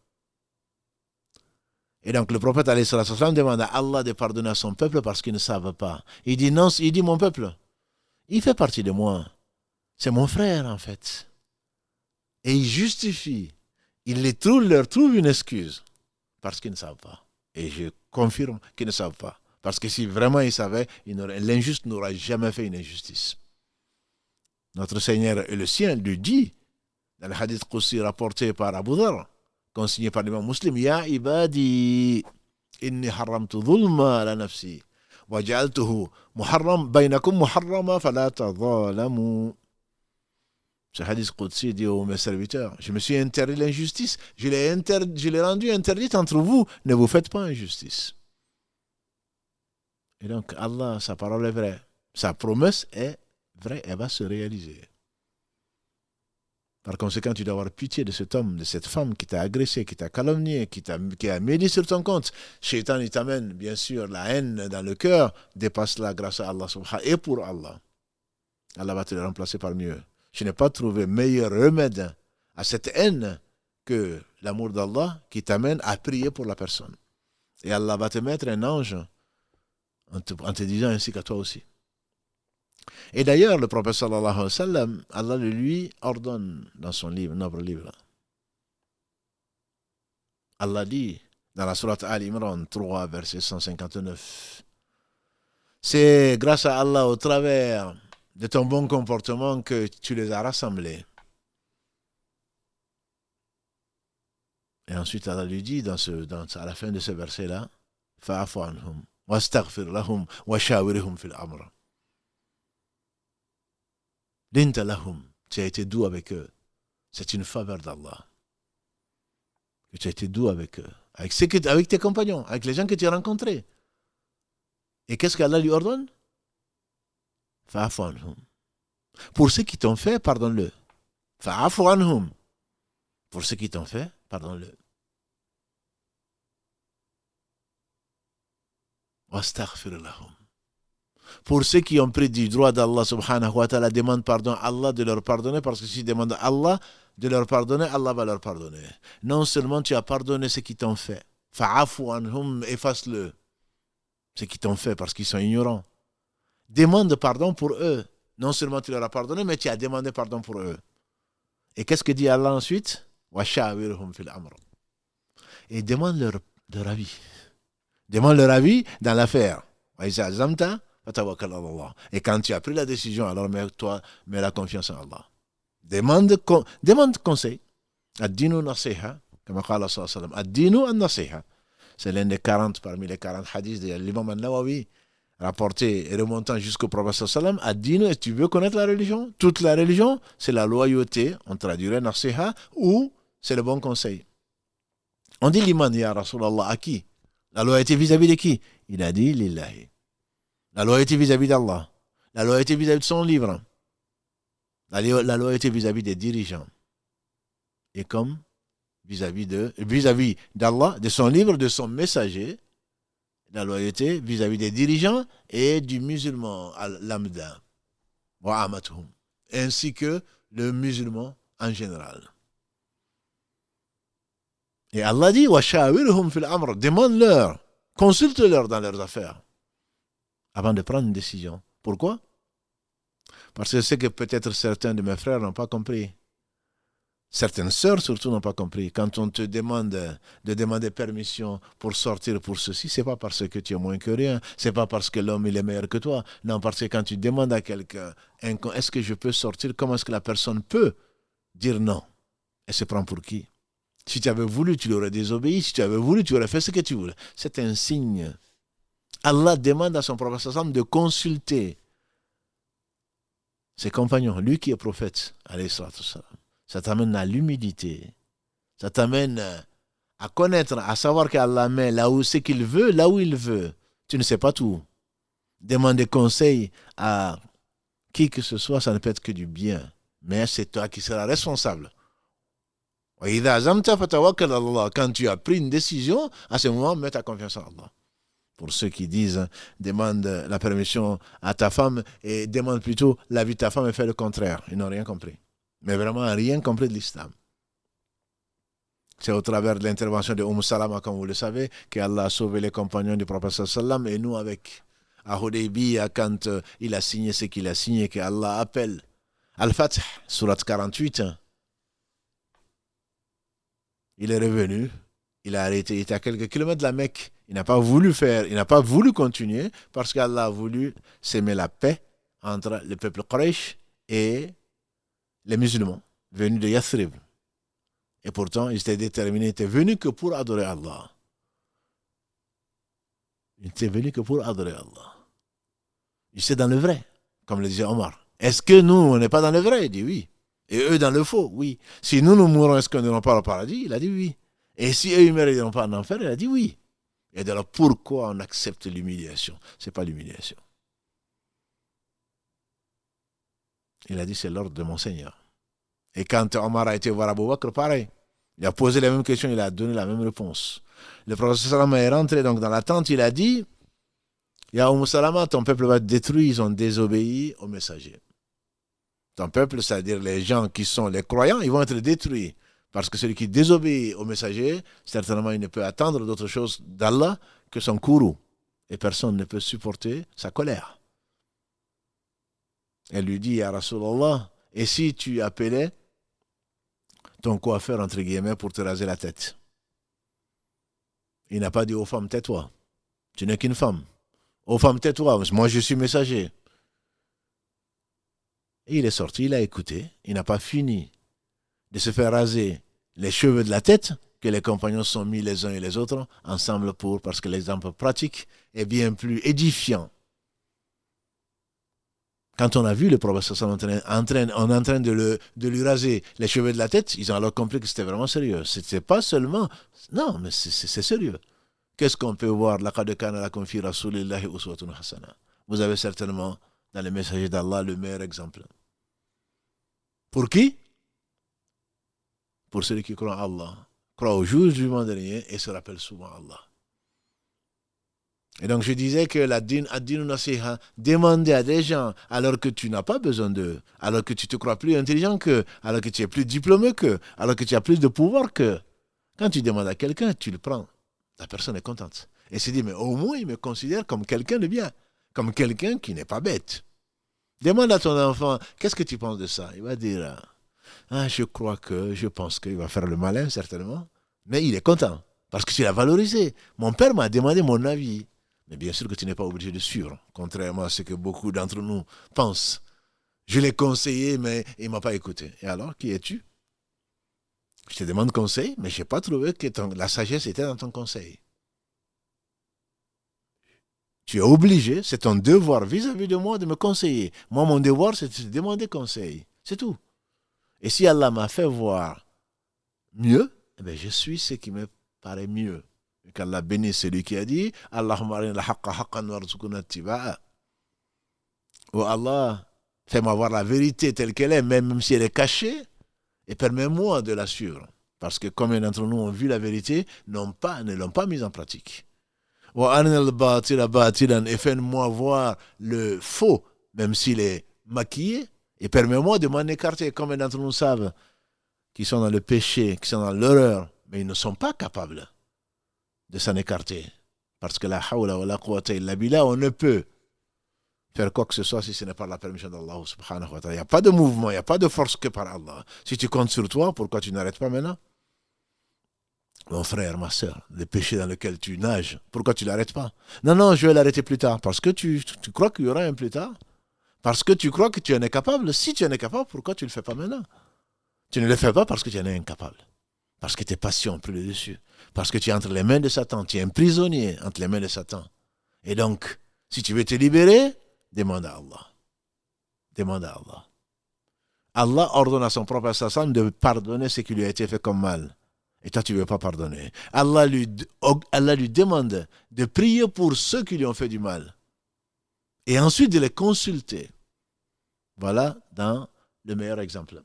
Et donc le prophète sallam demande à Allah de pardonner à son peuple parce qu'ils ne savent pas. Il dit non, il dit mon peuple, il fait partie de moi. C'est mon frère en fait. Et il justifie. Il leur trouve une excuse parce qu'ils ne savent pas. Et je confirme qu'ils ne savent pas. Parce que si vraiment ils savaient, l'injuste n'aura jamais fait une injustice. Notre Seigneur et le sien lui dit, dans le hadith Qudsi rapporté par Abu Dhar, consigné par l'imam Muslim, Ya ibadi, inni haramtu dhulma ala nafsi, wa ja'altuhu baynakum muharrama fala tadhalamu. Ce hadith Qudsi dit aux mes serviteurs, je me suis interdit l'injustice, je l'ai rendu interdite entre vous, ne vous faites pas injustice. Et donc Allah, sa parole est vraie, sa promesse est vraie, elle va se réaliser. Par conséquent, tu dois avoir pitié de cet homme, de cette femme qui t'a agressé, qui t'a calomnié, qui a médit sur ton compte. Shaitan, il t'amène, bien sûr, la haine dans le cœur, dépasse-la grâce à Allah subhanahu et pour Allah. Allah va te le remplacer par mieux. Je n'ai pas trouvé meilleur remède à cette haine que l'amour d'Allah qui t'amène à prier pour la personne. Et Allah va te mettre un ange en te disant ainsi qu'à toi aussi. Et d'ailleurs, le prophète sallallahu alayhi wa sallam, Allah le lui ordonne dans son livre, noble livre. Allah dit, dans la sourate Al-Imran 3, verset 159. C'est grâce à Allah, au travers de ton bon comportement, que tu les as rassemblés. Et ensuite, Allah lui dit, à la fin de ce verset-là, Fa'afu anhum, wastaghfir lahum, wa shawirhum fil amr. Linta lahum, tu as été doux avec eux. C'est une faveur d'Allah. Que tu as été doux avec eux, avec tes compagnons, avec les gens que tu as rencontrés. Et qu'est-ce qu'Allah lui ordonne? Fa'afu anhum. Pour ceux qui t'ont fait, pardonne-le. Fa'afu anhum. Pour ceux qui t'ont fait, pardonne-le. Wastaghfir lahum. Pour ceux qui ont pris du droit d'Allah subhanahu wa ta'ala, demande pardon à Allah de leur pardonner, parce que s'ils demandent à Allah de leur pardonner, Allah va leur pardonner. Non seulement tu as pardonné ce qu'ils t'ont fait, fa'afu anhum, efface-le, ce qu'ils t'ont fait parce qu'ils sont ignorants. Demande pardon pour eux. Non seulement tu leur as pardonné, mais tu as demandé pardon pour eux. Et qu'est-ce que dit Allah ensuite? Wa shawirhum fil amr. Et demande leur avis. Demande leur avis dans l'affaire. Et quand tu as pris la décision, alors mets la confiance en Allah. Demande conseil. Ad-dinu nasiha, comme qala sallallahu alayhi wa sallam. Ad-dinu an-nasiha. C'est l'un des 40 parmi les 40 hadiths de l'imam al-Nawawi, rapporté et remontant jusqu'au prophète sallallahu alayhi wa sallam. Ad-dinu, et tu veux connaître la religion? Toute la religion, c'est la loyauté, on traduirait nasiha, ou c'est le bon conseil. On dit l'iman, ya Rasulallah, à qui? La loyauté vis-à-vis de qui? Il a dit lillahi. La loyauté vis-à-vis d'Allah. La loyauté vis-à-vis de son livre. La loyauté vis-à-vis des dirigeants. Et comme vis-à-vis d'Allah, de son livre, de son messager. La loyauté vis-à-vis des dirigeants et du musulman, lambda. Wa amatuhum. Ainsi que le musulman en général. Et Allah dit, wa shawirhum fil amr. Demande-leur, consulte-leur dans leurs affaires. Avant de prendre une décision. Pourquoi? Parce que c'est que peut-être certains de mes frères n'ont pas compris. Certaines sœurs surtout n'ont pas compris. Quand on te demande de demander permission pour sortir pour ceci, c'est pas parce que tu es moins que rien. C'est pas parce que l'homme il est meilleur que toi. Non, parce que quand tu demandes à quelqu'un, est-ce que je peux sortir? Comment est-ce que la personne peut dire non? Elle se prend pour qui? Si tu avais voulu, tu l'aurais désobéi. Si tu avais voulu, tu aurais fait ce que tu voulais. C'est un signe. Allah demande à son prophète de consulter ses compagnons, lui qui est prophète, alayhi salatu wassalam. Ça t'amène à l'humilité. Ça t'amène à connaître, à savoir qu'Allah met là où c'est qu'il veut, là où il veut. Tu ne sais pas tout. Demander conseil à qui que ce soit, ça ne peut être que du bien. Mais c'est toi qui seras responsable. Quand tu as pris une décision, à ce moment, mets ta confiance en Allah. Pour ceux qui disent, demande la permission à ta femme et demande plutôt l'avis de ta femme et fais le contraire. Ils n'ont rien compris. Mais vraiment rien compris de l'islam. C'est au travers de l'intervention de Salama, comme vous le savez, qu'Allah a sauvé les compagnons du prophète sallam et nous avec. À Hudaybiya, quand il a signé ce qu'il a signé, qu'Allah appelle Al-Fath, surat 48. Il est revenu, il a arrêté, il était à quelques kilomètres de la Mecque. Il n'a pas voulu continuer parce qu'Allah a voulu s'aimer la paix entre le peuple Quraysh et les musulmans venus de Yathrib. Et pourtant, ils étaient déterminés, ils étaient venus que pour adorer Allah. Ils étaient venus que pour adorer Allah. Ils étaient dans le vrai, comme le disait Omar. Est-ce que nous, on n'est pas dans le vrai? Il dit oui. Et eux dans le faux? Oui. Si nous mourons, est-ce qu'on n'ira pas au paradis? Il a dit oui. Et si eux, ils ne mériteront pas en enfer? Il a dit oui. Et alors, pourquoi on accepte l'humiliation? Ce n'est pas l'humiliation. Il a dit, c'est l'ordre de mon Seigneur. Et quand Omar a été voir Abu Bakr, pareil. Il a posé la même question, il a donné la même réponse. Le prophète sallam est rentré donc dans la tente, il a dit, Ya Salama, ton peuple va être détruit, ils ont désobéi au messager. Ton peuple, c'est-à-dire les gens qui sont les croyants, ils vont être détruits. Parce que celui qui désobéit au messager, certainement il ne peut attendre d'autre chose d'Allah que son courroux. Et personne ne peut supporter sa colère. Elle lui dit, Ya Rasulallah, et si tu appelais ton coiffeur, entre guillemets, pour te raser la tête? Il n'a pas dit aux femmes, tais-toi. Tu n'es qu'une femme. Aux femmes, tais-toi. Moi, je suis messager. Et il est sorti, il a écouté. Il n'a pas fini de se faire raser les cheveux de la tête que les compagnons sont mis les uns et les autres ensemble parce que l'exemple pratique est bien plus édifiant. Quand on a vu le prophète on est en train de lui raser les cheveux de la tête, ils ont alors compris que c'était vraiment sérieux. C'était pas seulement... Non, mais c'est sérieux. Qu'est-ce qu'on peut voir? Vous avez certainement dans les messagers d'Allah le meilleur exemple. Pour qui? Pour celui qui croit en Allah, croit au jour du jugement dernier et se rappelle souvent Allah. Et donc je disais que la din nasiha, demander à des gens alors que tu n'as pas besoin d'eux, alors que tu te crois plus intelligent qu'eux, alors que tu es plus diplômé qu'eux, alors que tu as plus de pouvoir qu'eux. Quand tu demandes à quelqu'un, tu le prends. La personne est contente. Et se dit, mais au moins il me considère comme quelqu'un de bien, comme quelqu'un qui n'est pas bête. Demande à ton enfant, qu'est-ce que tu penses de ça? Il va dire, je pense qu'il va faire le malin certainement, mais il est content, parce que tu l'as valorisé. Mon père m'a demandé mon avis. Mais bien sûr que tu n'es pas obligé de suivre, contrairement à ce que beaucoup d'entre nous pensent. Je l'ai conseillé, mais il ne m'a pas écouté. Et alors, qui es-tu? Je te demande conseil, mais je n'ai pas trouvé que la sagesse était dans ton conseil. Tu es obligé, c'est ton devoir vis-à-vis de moi de me conseiller. Moi, mon devoir, c'est de te demander conseil. C'est tout. Et si Allah m'a fait voir mieux, eh bien, je suis ce qui me paraît mieux. Et qu'Allah bénisse celui qui a dit Allahumma arina al-haqqa haqqan warzuqna ittiba'a. Oh Allah, fais-moi voir la vérité telle qu'elle est, même si elle est cachée, et permets-moi de la suivre. Parce que combien d'entre nous ont vu la vérité, ne l'ont pas mise en pratique. Wa arina al-batila batilan, et fais-moi voir le faux, même s'il est maquillé, et permets-moi de m'en écarter. Combien d'entre nous savent qui sont dans le péché, qui sont dans l'erreur, mais ils ne sont pas capables de s'en écarter. Parce que la hawla wa la quwwata illa billah, on ne peut faire quoi que ce soit si ce n'est pas la permission d'Allah subhanahu wa ta'ala. Il n'y a pas de mouvement, il n'y a pas de force que par Allah. Si tu comptes sur toi, pourquoi tu n'arrêtes pas maintenant? Mon frère, ma soeur, le péché dans lequel tu nages, pourquoi tu ne l'arrêtes pas? Non, je vais l'arrêter plus tard. Parce que tu crois qu'il y aura un plus tard? Parce que tu crois que tu en es capable? Si tu en es capable, pourquoi tu ne le fais pas maintenant? Tu ne le fais pas parce que tu en es incapable. Parce que tes passions ont pris le dessus. Parce que tu es entre les mains de Satan. Tu es un prisonnier entre les mains de Satan. Et donc, si tu veux te libérer, demande à Allah. Demande à Allah. Allah ordonne à son propre assassin de pardonner ce qui lui a été fait comme mal. Et toi, tu ne veux pas pardonner. Allah lui demande de prier pour ceux qui lui ont fait du mal. Et ensuite de les consulter. Voilà dans le meilleur exemple.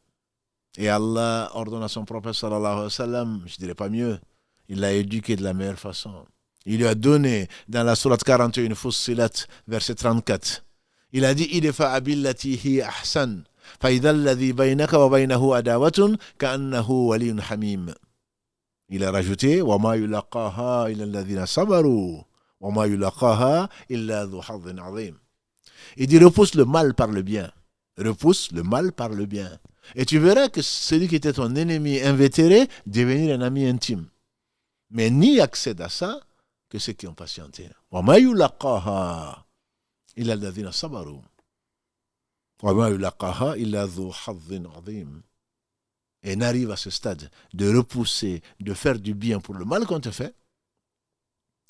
Et Allah ordonne à son prophète sallallahu alayhi wa sallam, je ne dirais pas mieux, il l'a éduqué de la meilleure façon. Il lui a donné dans la sourate 41, Fussilat, verset 34, il a dit idfa billati hi ahsan fa idha alladhi baynaka wa baynahu adawatun ka'annahu waliyyun hamim. Il a rajouté wa ma yulaqaha illa alladhina sabaru wa ma yulaqaha illa dhu hadhin azim. Il dit repousse le mal par le bien. Repousse le mal par le bien. Et tu verras que celui qui était ton ennemi invétéré devenir un ami intime. Mais n'y accède à ça que ceux qui ont patienté. Et n'arrive à ce stade de repousser, de faire du bien pour le mal qu'on te fait,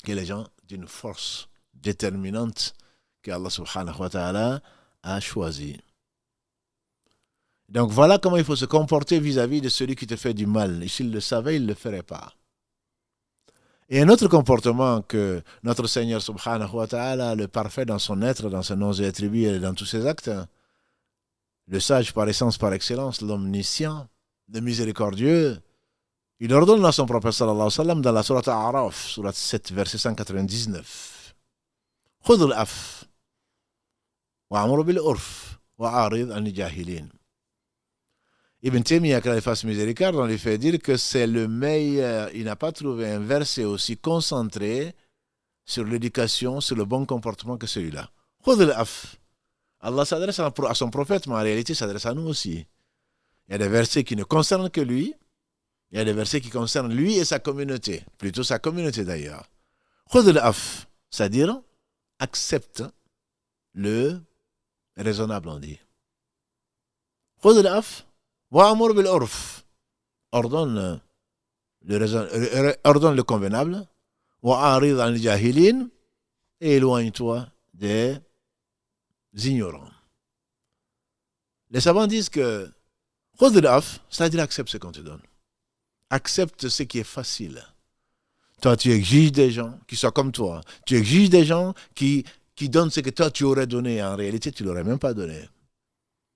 que les gens d'une force déterminante que Allah subhanahu wa ta'ala a choisi. Donc voilà comment il faut se comporter vis-à-vis de celui qui te fait du mal. Et s'il le savait, il ne le ferait pas. Et un autre comportement que notre Seigneur subhanahu wa ta'ala, le parfait dans son être, dans ses noms et attributs et dans tous ses actes, le sage par essence, par excellence, l'omniscient, le miséricordieux, il ordonne à son prophète sallallahu alayhi wa sallam dans la sourate A'raf, sourate 7, verset 199. Khudh al-af wa'amur bil-urf wa'arid an-jahilin. Ibn Taymiyyah, quand il fasse miséricorde, on lui fait dire que c'est le meilleur. Il n'a pas trouvé un verset aussi concentré sur l'éducation, sur le bon comportement que celui-là. Khudh al-af. Allah s'adresse à son prophète, mais en réalité, il s'adresse à nous aussi. Il y a des versets qui ne concernent que lui, Il y a des versets qui concernent lui et sa communauté, plutôt sa communauté d'ailleurs. Khudh al-af, c'est-à-dire accepte le raisonnable, on dit. Khudh al-af wa'amur bil-urf, ordonne le convenable, wa'arid al-jahilin, et éloigne-toi des ignorants. Les savants disent que khudh al-af, c'est-à-dire accepte ce qu'on te donne. Accepte ce qui est facile. Toi, tu exiges des gens qui soient comme toi. Tu exiges des gens qui donnent ce que toi, tu aurais donné. En réalité, tu ne l'aurais même pas donné.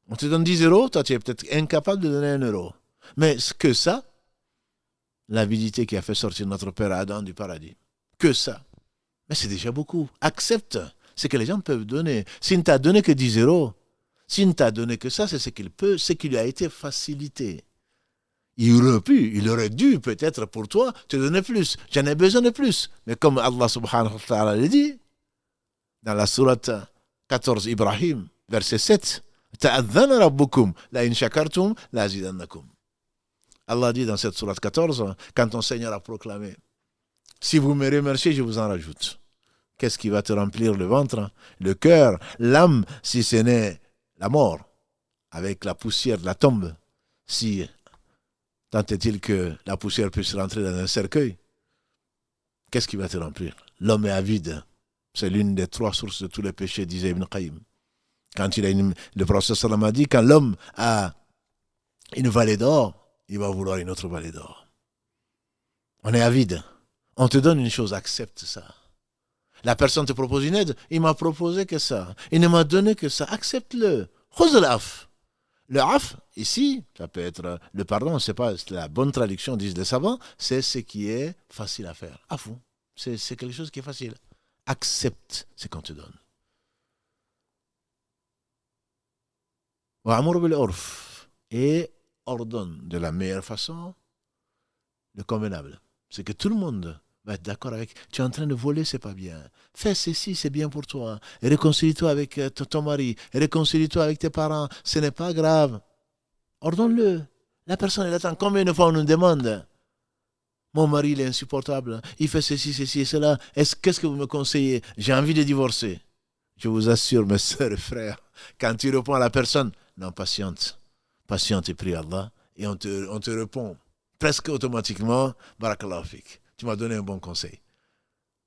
On te donne 10 euros, toi, tu es peut-être incapable de donner 1 euro. Mais que ça, l'avidité qui a fait sortir notre père Adam du paradis, que ça. Mais c'est déjà beaucoup. Accepte ce que les gens peuvent donner. S'il ne t'a donné que 10 euros, s'il ne t'a donné que ça, c'est ce qu'il peut, ce qui lui a été facilité. Il aurait dû peut-être pour toi te donner plus. J'en ai besoin de plus. Mais comme Allah subhanahu wa ta'ala le dit, dans la sourate 14 Ibrahim, verset 7, Ta'adhana rabbukum, la in shakartum, la azidannakum. Allah dit dans cette sourate 14, quand ton Seigneur a proclamé, si vous me remerciez, je vous en rajoute. Qu'est-ce qui va te remplir le ventre, le cœur, l'âme, si ce n'est la mort, avec la poussière de la tombe, si tant est-il que la poussière puisse rentrer dans un cercueil, qu'est-ce qui va te remplir? L'homme est avide. C'est l'une des 3 sources de tous les péchés, disait Ibn Qayyim. Quand le prophète sallam a dit, quand l'homme a une vallée d'or, il va vouloir une autre vallée d'or. On est avide. On te donne une chose, accepte ça. La personne te propose une aide, il m'a proposé que ça. Il ne m'a donné que ça. Accepte-le. Khudh al-af. Le af, ici, ça peut être le pardon, c'est pas la bonne traduction, disent les savants, c'est ce qui est facile à faire. Afou, c'est quelque chose qui est facile. Accepte ce qu'on te donne. Wa'amur bil-urf, et ordonne de la meilleure façon le convenable. C'est que tout le monde va être d'accord avec. Tu es en train de voler, c'est pas bien. Fais ceci, c'est bien pour toi. Et réconcilie-toi avec ton mari. Et réconcilie-toi avec tes parents. Ce n'est pas grave. Ordonne-le. La personne, elle attend. Combien de fois on nous demande? Mon mari, il est insupportable. Il fait ceci, ceci et cela. Qu'est-ce que vous me conseillez? J'ai envie de divorcer. Je vous assure, mes sœurs et frères, quand tu réponds à la personne, non, patiente. Patiente et prie Allah. Et on te répond presque automatiquement, barakallahu fik. Tu m'as donné un bon conseil.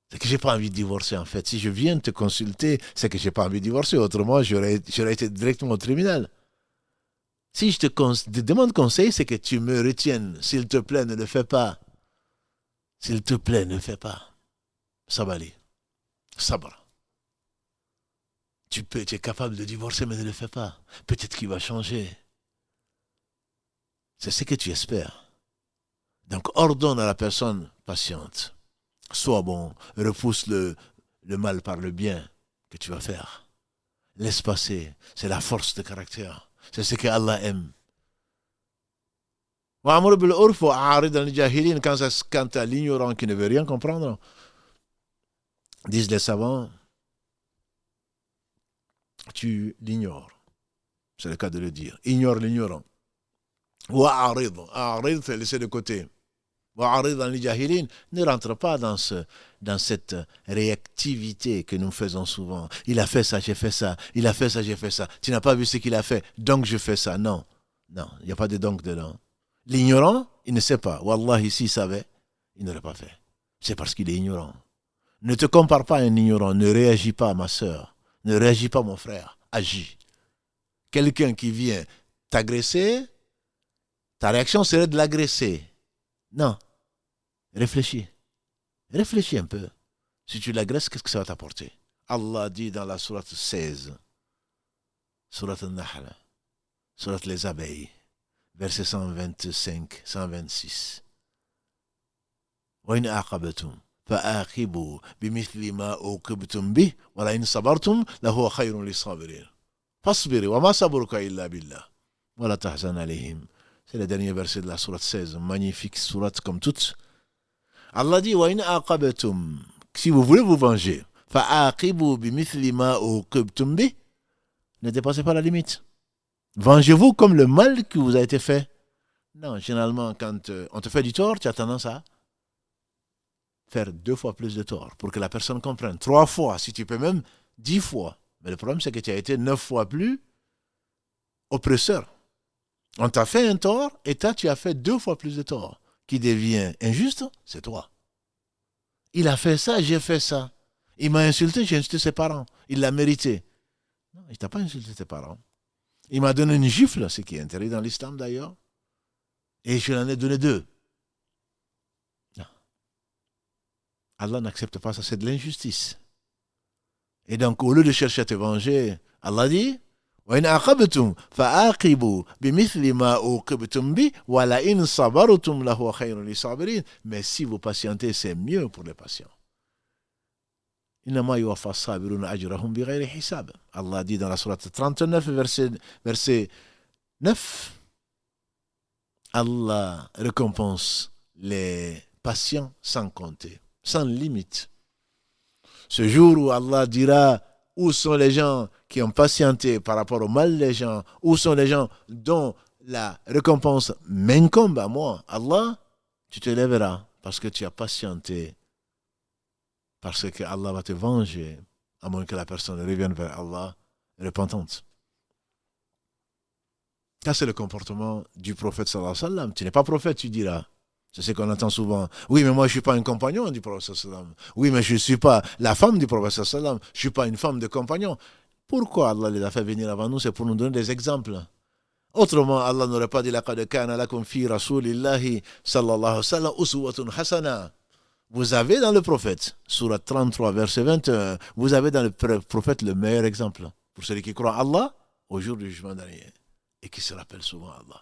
C'est que je n'ai pas envie de divorcer, en fait. Si je viens te consulter, c'est que je n'ai pas envie de divorcer. Autrement, j'aurais été directement au tribunal. Si je te demande conseil, c'est que tu me retiennes. S'il te plaît, ne le fais pas. S'il te plaît, ne le fais pas. Sabali. Sabra. Tu es capable de divorcer, mais ne le fais pas. Peut-être qu'il va changer. C'est ce que tu espères. Donc, ordonne à la personne patiente. Sois bon, repousse le mal par le bien que tu vas faire. Laisse passer. C'est la force de caractère. C'est ce que Allah aime. Wa'amur bil-urf wa'arid al-jahilin, quant à l'ignorant qui ne veut rien comprendre, disent les savants, tu l'ignores. C'est le cas de le dire. Ignore l'ignorant. Wa'arid, c'est laisser de côté. Ne rentre pas dans cette réactivité que nous faisons souvent. Il a fait ça, j'ai fait ça. Il a fait ça, j'ai fait ça. Tu n'as pas vu ce qu'il a fait, donc je fais ça. Non, il n'y a pas de donc dedans. L'ignorant, il ne sait pas. Wallahi, s'il savait, il n'aurait pas fait. C'est parce qu'il est ignorant. Ne te compare pas à un ignorant. Ne réagis pas, ma soeur. Ne réagis pas, mon frère. Agis. Quelqu'un qui vient t'agresser, ta réaction serait de l'agresser. Non. Réfléchis. Réfléchis un peu. Si tu l'agresses, qu'est-ce que ça va t'apporter? Allah dit dans la sourate 16, sourate Al-Nahl, sourate les abeilles, verset 125, 126. وَإِنْ أَعْقَبَتُمْ فَآخِبُوا بِمِثْلِ مَا أُوقِبْتُمْ بِهِ وَلَئِنْ صَبَرْتُمْ لَهُوَ خَيْرٌ لِلصَّابِرِينَ فَاصْبِرْ وَمَا صَبْرُكَ إِلَّا بِاللَّهِ وَلَا تَحْزَنْ عَلَيْهِمْ. C'est le dernier verset de la sourate 16, magnifique sourate comme toutes. Allah dit, وَإِنْ أَعْقَبَتُمْ, si vous voulez vous venger, فَآخِبُوا بِمِثْلِ مَا أُوقِبْتُمْ بِهِ, ne dépassez pas la limite. Vengez-vous comme le mal qui vous a été fait. Non, généralement, quand on te fait du tort, tu as tendance à faire 2 fois plus de tort pour que la personne comprenne. 3 fois, si tu peux même 10 fois. Mais le problème, c'est que tu as été 9 fois plus oppresseur. On t'a fait un tort et toi, tu as fait 2 fois plus de tort. Qui devient injuste, c'est toi. Il a fait ça, j'ai fait ça. Il m'a insulté, j'ai insulté ses parents. Il l'a mérité. Non, il ne t'a pas insulté tes parents. Il m'a donné une gifle, ce qui est interdit dans l'islam d'ailleurs. Et je lui en ai donné 2. Non. Allah n'accepte pas ça, c'est de l'injustice. Et donc, au lieu de chercher à te venger, Allah dit وَإِنْ عَقَبْتُمْ فَعَاقِبُوا بِمِثْلِ مَا عُوقِبْتُمْ بِهِ وَلَئِنْ صَبَرْتُمْ لَهُوَ خَيْرٌ لِلصَّابِرِينَ. Mais si vous patientez, c'est mieux pour les patients. إِنَّمَا يُوَفَّى الصَّابِرُونَ أَجْرَهُمْ بِغَيْرِ حِسَابٍ. Allah dit dans la sourate 39, verset 9, Allah récompense les patients sans compter, sans limite. Ce jour où Allah dira où sont les gens qui ont patienté par rapport au mal des gens, où sont les gens dont la récompense m'incombe à moi, Allah, tu te lèveras parce que tu as patienté, parce que Allah va te venger, à moins que la personne revienne vers Allah repentante. Ça, c'est le comportement du prophète sallallahu alayhi wa sallam. Tu n'es pas prophète, tu diras. C'est ce qu'on entend souvent. Oui, mais moi, je ne suis pas un compagnon du prophète sallallahu alayhi wa sallam. Oui, mais je ne suis pas la femme du prophète sallallahu alayhi wa sallam. Je ne suis pas une femme de compagnon. Pourquoi Allah les a fait venir avant nous? C'est pour nous donner des exemples. Autrement, Allah n'aurait pas dit لَقَدْ كَانَ لَكُمْ فِي رَسُولِ اللَّهِ صَلَّى اللَّهُ عَلَيْهِ وَسَلَّمَ أُسْوَةٌ حَسَنَةٌ. Vous avez dans le prophète, surat 33, verset 21, vous avez dans le prophète le meilleur exemple pour celui qui croit à Allah au jour du jugement dernier et qui se rappelle souvent Allah.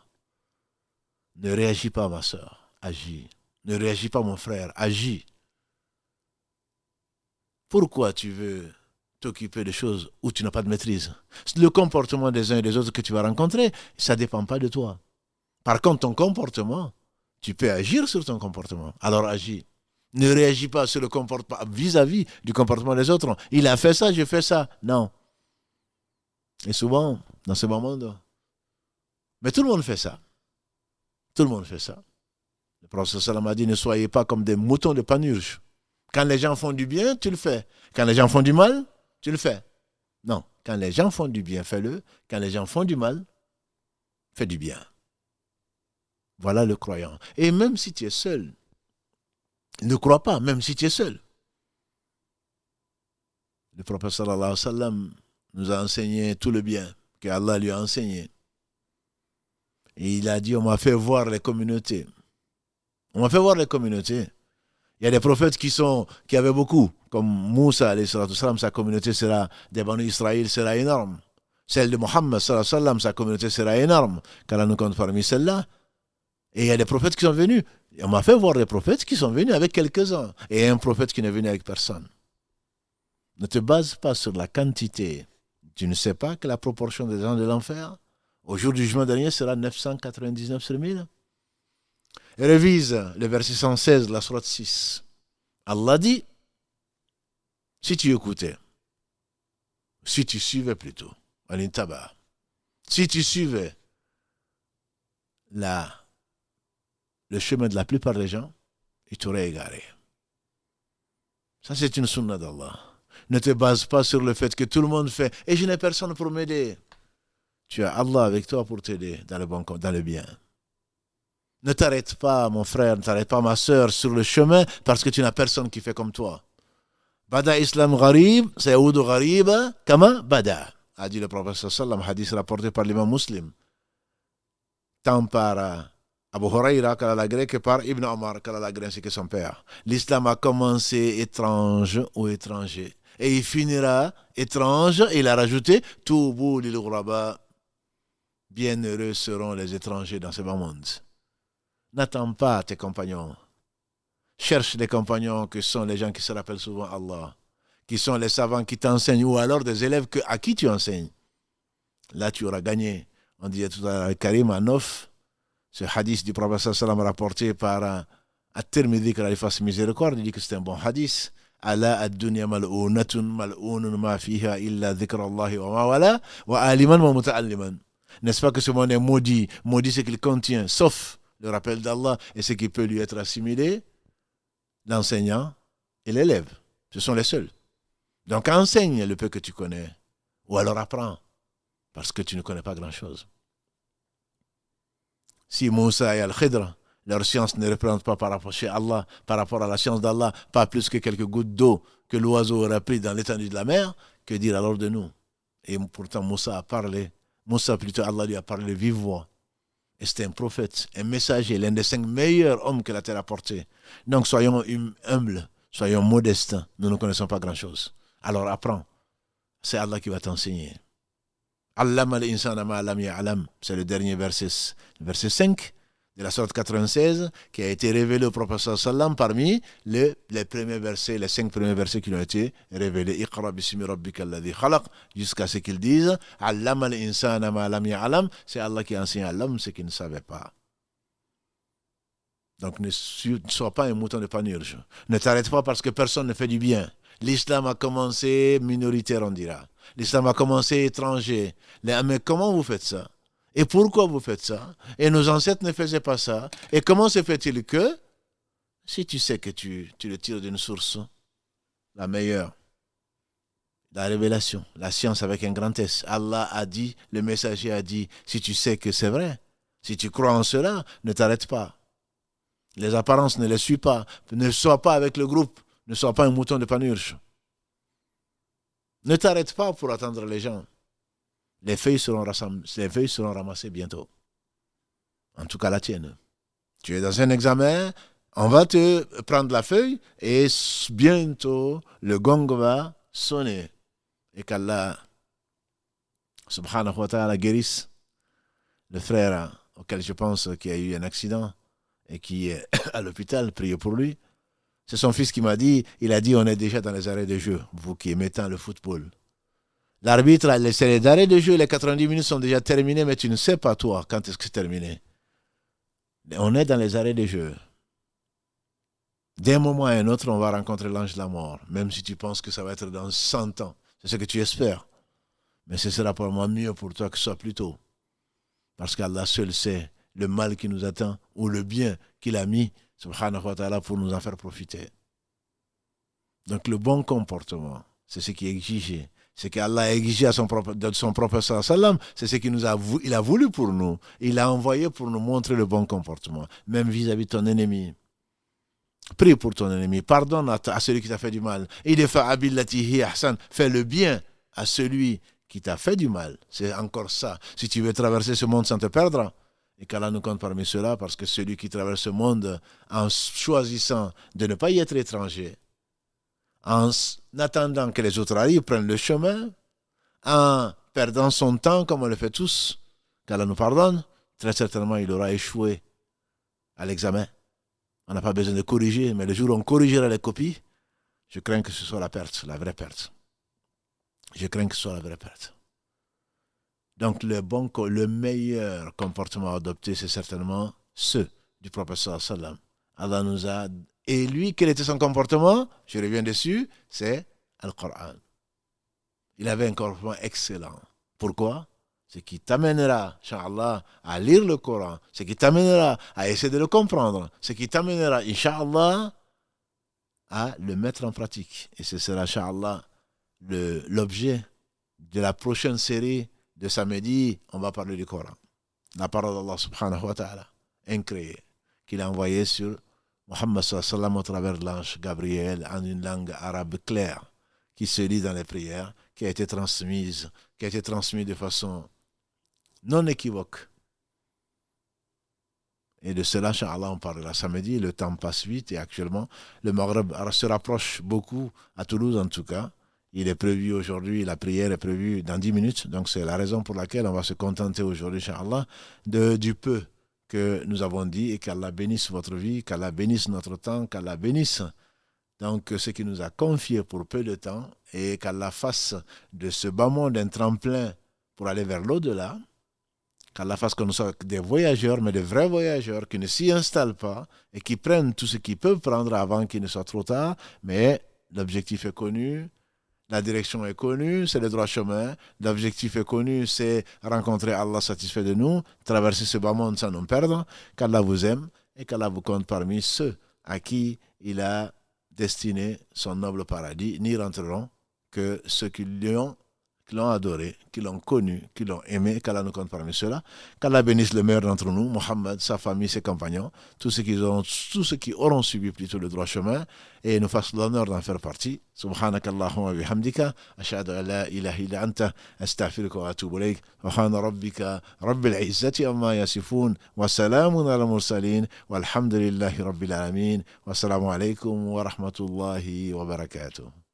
Ne réagis pas, ma soeur, agis. Ne réagis pas, mon frère, agis. Pourquoi tu veux t'occuper de choses où tu n'as pas de maîtrise? Le comportement des uns et des autres que tu vas rencontrer, ça ne dépend pas de toi. Par contre, ton comportement, tu peux agir sur ton comportement. Alors agis. Ne réagis pas sur le comportement vis-à-vis du comportement des autres. Il a fait ça, je fais ça. Non. Et souvent, dans ce monde, mais tout le monde fait ça. Tout le monde fait ça. Le prophète sallam a dit, ne soyez pas comme des moutons de panurge. Quand les gens font du bien, tu le fais. Quand les gens font du mal, tu le fais. Non. Quand les gens font du bien, fais-le. Quand les gens font du mal, fais du bien. Voilà le croyant. Et même si tu es seul, ne crois pas, même si tu es seul. Le prophète sallallahu alayhi wa sallam nous a enseigné tout le bien que Allah lui a enseigné. Et il a dit, on m'a fait voir les communautés. On m'a fait voir les communautés. Il y a des prophètes qui avaient beaucoup, comme Moussa, sa communauté sera, des Banu Israël sera énorme. Celle de Mohammed, sa communauté sera énorme, car elle nous compte parmi celles-là. Et il y a des prophètes qui sont venus. Et on m'a fait voir des prophètes qui sont venus avec quelques-uns. Et un prophète qui n'est venu avec personne. Ne te base pas sur la quantité. Tu ne sais pas que la proportion des gens de l'enfer, au jour du jugement dernier, sera 999 sur 1000. Révise le verset 116, la sourate 6. Allah dit, si tu écoutais, si tu suivais plutôt, si tu suivais le chemin de la plupart des gens, ils t'auraient égaré. Ça, c'est une sunna d'Allah. Ne te base pas sur le fait que tout le monde fait, et je n'ai personne pour m'aider. Tu as Allah avec toi pour t'aider dans le bien. Ne t'arrête pas, mon frère, ne t'arrête pas, ma soeur, sur le chemin parce que tu n'as personne qui fait comme toi. Bada Islam gharib, Saoud gharib, kama bada, a dit le prophète sallam, hadith rapporté par l'imam Muslim. Tant par Abu Huraira, qu'elle a la que par Ibn Omar, qu'elle a la ainsi que son père. L'islam a commencé étrange ou étranger. Et il finira étrange, et il a rajouté, Toubu lil ghuraba, bienheureux seront les étrangers dans ce bas monde. N'attends pas tes compagnons. Cherche des compagnons qui sont les gens qui se rappellent souvent Allah, qui sont les savants qui t'enseignent, ou alors des élèves à qui tu enseignes. Là, tu auras gagné. On disait tout à l'heure, Karim à 9, ce hadith du prophète sallam rapporté par At-Tirmidhi, qu'il fasse miséricorde, il dit que c'est un bon hadith. Ala ad-dunya mal'unatun mal'unun ma fiha illa dhikrallahi wa ma wala wa aliman wa muta'alliman. N'est-ce pas que ce monde est maudit? Maudit, c'est qu'il contient, sauf le rappel d'Allah et ce qui peut lui être assimilé, l'enseignant et l'élève. Ce sont les seuls. Donc enseigne le peu que tu connais, ou alors apprends, parce que tu ne connais pas grand-chose. Si Moussa et Al-Khidr, leur science ne représente pas par rapport chez Allah, par rapport à la science d'Allah, pas plus que quelques gouttes d'eau que l'oiseau aurait pris dans l'étendue de la mer, que dire alors de nous? Et pourtant Moussa a parlé, Allah lui a parlé de vive voix. Et c'était un prophète, un messager, l'un des 5 meilleurs hommes que la terre a porté. Donc soyons humbles, soyons modestes, nous ne connaissons pas grand-chose. Alors apprends, c'est Allah qui va t'enseigner. Allama al-insana ma lam ya'lam, c'est le dernier verset 5 de la sourate 96 qui a été révélé au prophète sallam parmi les premiers versets, les 5 premiers versets qui ont été révélés. Iqra bismi rabbika alladhi khalaq, jusqu'à ce qu'ils disent Allama al-insana ma lam ya'lam, c'est Allah qui enseigne à l'homme ce qu'il ne savait pas. Donc ne sois pas un mouton de panurge. Ne t'arrête pas parce que personne ne fait du bien. L'islam a commencé minoritaire, on dira. L'islam a commencé étranger. Mais comment vous faites ça? Et pourquoi vous faites ça? Et nos ancêtres ne faisaient pas ça. Et comment se fait-il que, si tu sais que tu le tires d'une source, la meilleure, la révélation, la science avec un grand S, Allah a dit, le messager a dit, si tu sais que c'est vrai, si tu crois en cela, ne t'arrête pas. Les apparences ne les suis pas. Ne sois pas avec le groupe. Ne sois pas un mouton de panurge. Ne t'arrête pas pour attendre les gens. Les feuilles seront ramassées bientôt. En tout cas la tienne. Tu es dans un examen, on va te prendre la feuille et bientôt le gong va sonner. Et qu'Allah, subhanahu wa ta'ala, guérisse le frère auquel je pense qui a eu un accident et qui est à l'hôpital, priez pour lui. C'est son fils qui m'a dit, il a dit on est déjà dans les arrêts de jeu, vous qui aimez tant le football. L'arbitre a laissé les arrêts de jeu, les 90 minutes sont déjà terminées, mais tu ne sais pas toi quand est-ce que c'est terminé. On est dans les arrêts de jeu. D'un moment à un autre, on va rencontrer l'ange de la mort, même si tu penses que ça va être dans 100 ans. C'est ce que tu espères. Mais ce sera probablement mieux pour toi que ce soit plus tôt. Parce qu'Allah seul sait le mal qui nous attend ou le bien qu'il a mis subhanahu wa ta'ala pour nous en faire profiter. Donc le bon comportement, c'est ce qui est exigé. C'est qu'Allah a exigé de son propre sallam, c'est ce qu'il a voulu pour nous. Il a envoyé pour nous montrer le bon comportement, même vis-à-vis de ton ennemi. Prie pour ton ennemi, pardonne à celui qui t'a fait du mal. Fais le bien à celui qui t'a fait du mal. C'est encore ça. Si tu veux traverser ce monde sans te perdre, et qu'Allah nous compte parmi ceux-là, parce que celui qui traverse ce monde en choisissant de ne pas y être étranger, en attendant que les autres arrivent, prennent le chemin, en perdant son temps, comme on le fait tous, qu'Allah nous pardonne, très certainement il aura échoué à l'examen. On n'a pas besoin de corriger, mais le jour où on corrigera les copies, je crains que ce soit la perte, la vraie perte. Je crains que ce soit la vraie perte. Donc le meilleur comportement à adopter, c'est certainement ceux du prophète sallam. Allah nous a... Et lui, quel était son comportement? Je reviens dessus, c'est Al-Qur'an. Il avait un comportement excellent. Pourquoi? Ce qui t'amènera, Inch'Allah, à lire le Coran, ce qui t'amènera à essayer de le comprendre, ce qui t'amènera, Inch'Allah, à le mettre en pratique. Et ce sera, Inch'Allah, l'objet de la prochaine série de samedi. On va parler du Coran. La parole d'Allah subhanahu wa ta'ala, incréée, qu'il a envoyée sur Muhammad sallallahu alayhi wa sallam au travers de l'ange Gabriel en une langue arabe claire qui se lit dans les prières, qui a été transmise de façon non équivoque. Et de cela, Inch'Allah, on parlera samedi. Le temps passe vite et actuellement, le Maghreb se rapproche beaucoup, à Toulouse en tout cas. Il est prévu aujourd'hui, la prière est prévue dans 10 minutes. Donc c'est la raison pour laquelle on va se contenter aujourd'hui, Inch'Allah, du peu que nous avons dit, et qu'Allah bénisse votre vie, qu'Allah bénisse notre temps, qu'Allah bénisse donc ce qu'il nous a confié pour peu de temps, et qu'Allah fasse de ce bas monde un tremplin pour aller vers l'au-delà, qu'Allah fasse que nous soyons des voyageurs, mais de vrais voyageurs qui ne s'y installent pas et qui prennent tout ce qu'ils peuvent prendre avant qu'il ne soit trop tard, mais l'objectif est connu, La direction est connue, c'est le droit chemin. L'objectif est connu, c'est rencontrer Allah satisfait de nous, traverser ce bas monde sans nous perdre. Qu'Allah vous aime et qu'Allah vous compte parmi ceux à qui il a destiné son noble paradis. N'y rentreront que ceux qui l'ont adoré, qui l'ont connu, qui l'ont aimé, qu'Allah nous compte parmi ceux-là. Qu'Allah bénisse le meilleur d'entre nous, Mohammed, sa famille, ses compagnons, tous ceux qui auront suivi plutôt le droit chemin, et nous fasse l'honneur d'en faire partie. Subhanak Allahumma bihamdika, ashhadu an la ilaha illa anta, astaghfiruka wa atubu ilayk, wa khana rabbika, rabbil izzati amma yasifun, wa salamun ala mursalin, walhamdulillahi rabbil alamin, wa salamu alaykum wa rahmatullahi wa barakatuh.